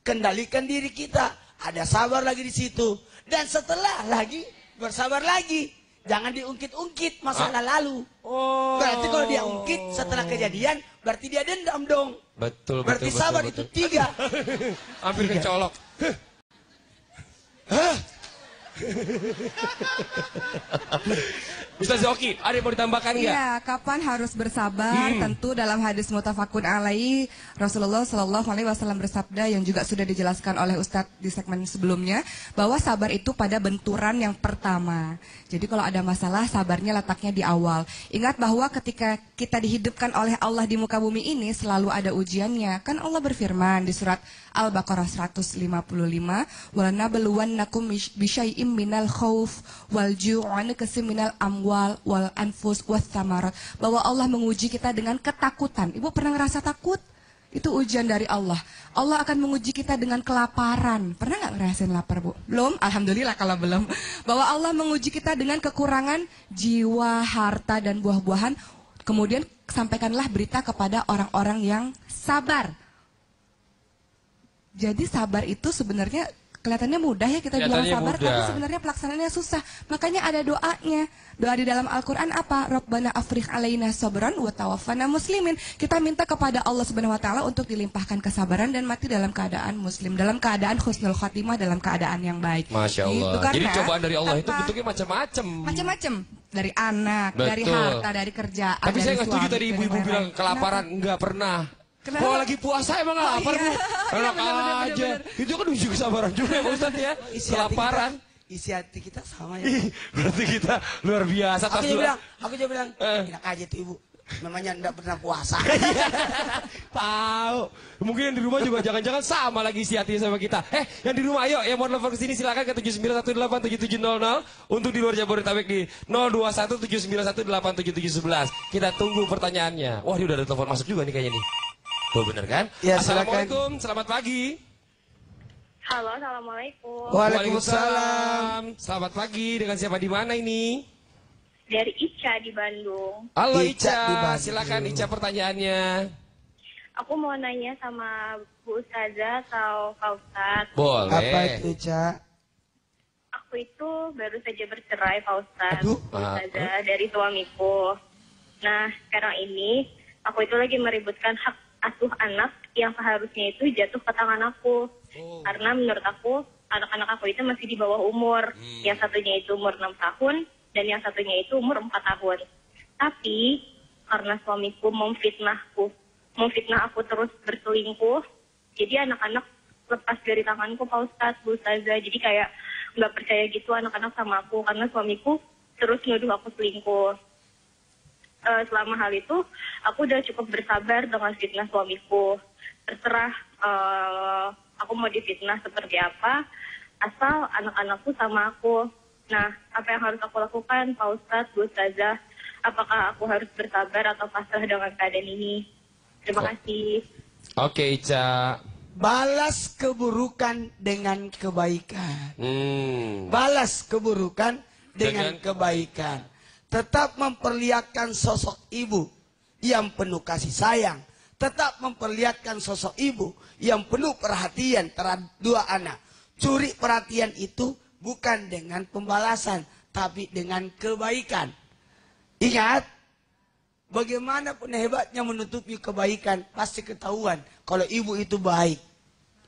kendalikan diri kita. Ada sabar lagi di situ. Dan setelah lagi bersabar lagi. Jangan diungkit-ungkit masalah lalu. Berarti kalau dia ungkit setelah kejadian, berarti dia dendam dong. Betul. Berarti betul, sabar betul, itu 3. Hampir kecolok. Ustaz Zoki, ada yang mau ditambahkan nggak? Iya, kapan harus bersabar? Tentu dalam hadis mutafakun alaihi, Rasulullah Shallallahu Alaihi Wasallam bersabda yang juga sudah dijelaskan oleh Ustadz di segmen sebelumnya, bahwa sabar itu pada benturan yang pertama. Jadi kalau ada masalah, sabarnya letaknya di awal. Ingat bahwa ketika kita dihidupkan oleh Allah di muka bumi ini, selalu ada ujiannya. Kan Allah berfirman di surat Al-Baqarah 155, وَلَنَبْلُوَنَّكُمْ بِشَيْءٍ مِنَ الْخَوْفِ وَالْجُوعِ وَنَقْصٍ مِنَ الْأَمْوَالِ وَالْأَنْفُسِ وَالثَّمَرَاتِ, bahwa Allah menguji kita dengan ketakutan. Ibu pernah ngerasa takut? Itu ujian dari Allah. Allah akan menguji kita dengan kelaparan. Pernah nggak ngerasain lapar, Bu? Belum? Alhamdulillah kalau belum. Bahwa Allah menguji kita dengan kekurangan jiwa, harta, dan buah-buahan. Kemudian sampaikanlah berita kepada orang-orang yang sabar. Jadi sabar itu sebenarnya kelihatannya mudah ya kita bilang Kelihatannya sabar, mudah. tapi sebenarnya pelaksanaannya susah. Makanya ada doanya. Doa di dalam Al-Quran apa? Rabbana afrigh alaina sabran wa tawaffana muslimin. Kita minta kepada Allah Subhanahu wa taala untuk dilimpahkan kesabaran dan mati dalam keadaan muslim, dalam keadaan husnul khotimah, dalam keadaan yang baik. Masya Allah. Gitu, Jadi karena cobaan dari Allah itu tanpa- bentuknya macam-macam. macam-macam, dari anak, Betul. dari harta, dari kerjaan. Tapi saya dari nggak setuju suami, tadi dari ibu-ibu lain-lain. bilang kelaparan. Enggak pernah. Kenapa? Kalau lagi puasa emang nggak lapar Bu? Enak aja. Itu kan uji kesabaran juga ya Pak Ustadz ya. Kelaparan. Isi hati kita sama ya. Ih, berarti kita luar biasa. Aku Tas juga dua- bilang, enak aja tuh ibu. Namanya enggak pernah puasa. Tahu. Mungkin yang di rumah juga jangan-jangan sama lagi isi hatinya sama kita. Yang di rumah ayo, yang mau telepon ke sini silakan ke 79187700 untuk di luar Jabodetabek di 021791877711. Kita tunggu pertanyaannya. Wah, dia udah ada telepon masuk juga nih kayaknya nih. Tuh bener kan? Ya, silakan. Assalamualaikum, selamat pagi. Halo, assalamualaikum. Waalaikumsalam. Selamat pagi, dengan siapa di mana ini? Dari Ica di Bandung. Halo Ica di Ica, Bandung. silakan Ica pertanyaannya. Aku mau nanya sama Bu Ustazah atau Pak Ustadz. Boleh. Apa itu, Ca? Aku itu baru saja bercerai, Pak Ustadz. Aduh. Bu Ustazah, dari suamiku. Nah, sekarang ini aku itu lagi meributkan hak asuh anak yang seharusnya itu jatuh ke tangan aku. Karena menurut aku, anak-anak aku itu masih di bawah umur. Yang satunya itu umur 6 tahun, dan yang satunya itu umur 4 tahun. Tapi, karena suamiku memfitnah aku terus berselingkuh, jadi anak-anak lepas dari tanganku, Pak Ustadz, Bu Ustazah. Jadi kayak nggak percaya gitu anak-anak sama aku, karena suamiku terus nuduh aku selingkuh. Selama hal itu, aku udah cukup bersabar dengan fitnah suamiku. Terserah aku mau difitnah seperti apa, asal anak-anakku sama aku. Nah, apa yang harus aku lakukan, Pak Ustadz, Bu Ustazah? Apakah aku harus bersabar atau pasrah dengan keadaan ini? Terima kasih. Oke Ica. Balas keburukan dengan kebaikan. Balas keburukan dengan kebaikan. Tetap memperlihatkan sosok ibu yang penuh kasih sayang. Tetap memperlihatkan sosok ibu yang penuh perhatian terhadap dua anak. Curi perhatian itu bukan dengan pembalasan, tapi dengan kebaikan. Ingat, bagaimanapun hebatnya menutupi kebaikan, pasti ketahuan kalau ibu itu baik.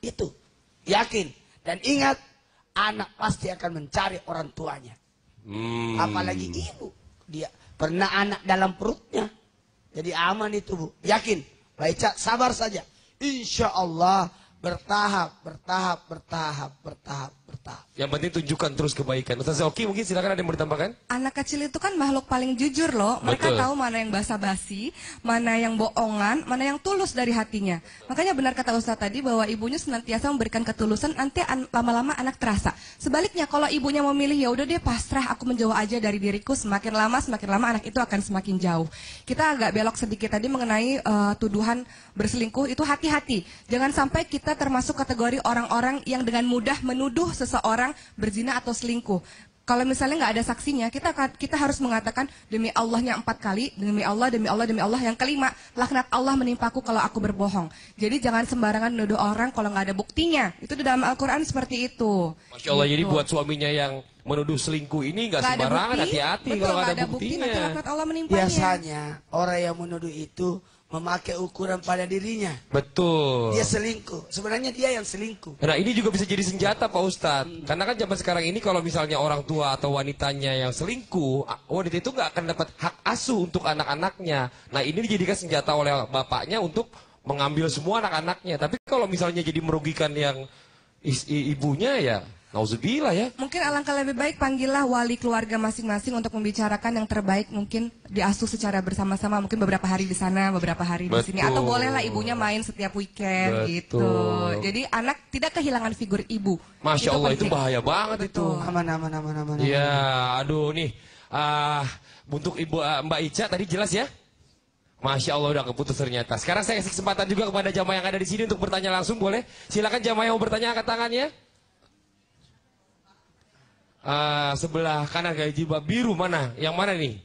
Itu, yakin. Dan ingat, anak pasti akan mencari orang tuanya. Apalagi ibu. Dia pernah anak dalam perutnya. Jadi aman itu, Bu. Yakin. Baik, Cak, sabar saja. Insya Allah bertahap. Yang penting tunjukkan terus kebaikan. Ustaz Oki mungkin silakan ada yang mau ditambahkan? Anak kecil itu kan makhluk paling jujur loh. Mereka Betul. tahu mana yang basa-basi, mana yang bohongan, mana yang tulus dari hatinya. Makanya benar kata Ustaz tadi bahwa ibunya senantiasa memberikan ketulusan, nanti lama-lama anak terasa. Sebaliknya kalau ibunya memilih ya udah deh pasrah, aku menjauh aja dari diriku, semakin lama anak itu akan semakin jauh. Kita agak belok sedikit tadi mengenai tuduhan berselingkuh, itu hati-hati. Jangan sampai kita termasuk kategori orang-orang yang dengan mudah menuduh seseorang berzina atau selingkuh. Kalau misalnya nggak ada saksinya, kita harus mengatakan demi Allahnya 4 kali, demi Allah, yang kelima, laknat Allah menimpaku kalau aku berbohong. Jadi jangan sembarangan menuduh orang kalau nggak ada buktinya. Itu di dalam Al-Quran seperti itu. Masya Allah, jadi Gitu. buat suaminya yang menuduh selingkuh ini nggak Nggak ada sembarangan, bukti, hati-hati betul, kalau nggak nggak ada ada bukti, buktinya. nanti laknat Allah menimpanya. Biasanya orang yang menuduh itu memakai ukuran pada dirinya. Betul. Dia selingkuh. Sebenarnya dia yang selingkuh. Nah ini juga bisa jadi senjata Pak Ustadz. Karena kan zaman sekarang ini kalau misalnya orang tua atau wanitanya yang selingkuh, wanita itu nggak akan dapat hak asuh untuk anak-anaknya. Nah ini dijadikan senjata oleh bapaknya untuk mengambil semua anak-anaknya. Tapi kalau misalnya jadi merugikan yang ibunya ya, nauzubillah ya. Mungkin alangkah lebih baik panggillah wali keluarga masing-masing untuk membicarakan yang terbaik, mungkin diasuh secara bersama-sama, mungkin beberapa hari di sana, beberapa hari di sini, atau bolehlah ibunya main setiap weekend gitu. Jadi anak tidak kehilangan figur ibu. Masya Allah itu penting. bahaya banget itu. Aman. Iya, aduh nih, untuk Ibu Mbak Ica tadi jelas ya. Masya Allah udah keputus ternyata. Sekarang saya kasih kesempatan juga kepada jamaah yang ada di sini untuk bertanya langsung, boleh? Silakan jamaah yang mau bertanya angkat tangannya. Sebelah kanan kayak jilbab biru mana? Yang mana nih?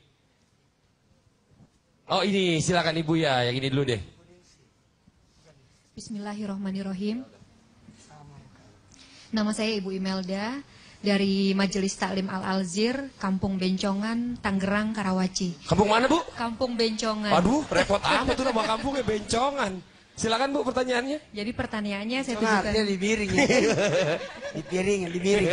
Oh ini silakan Ibu ya, yang ini dulu deh. Bismillahirrahmanirrahim. Nama saya Ibu Imelda dari Majelis Taklim Al-Alzir, Kampung Bencongan, Tangerang, Karawaci. Kampung mana, Bu? Kampung Bencongan. Aduh, repot amat tuh nama kampungnya Bencongan. Silakan Bu pertanyaannya. Jadi pertanyaannya saya Artinya tujukan. dibiring ya. Dipiring, dibiring.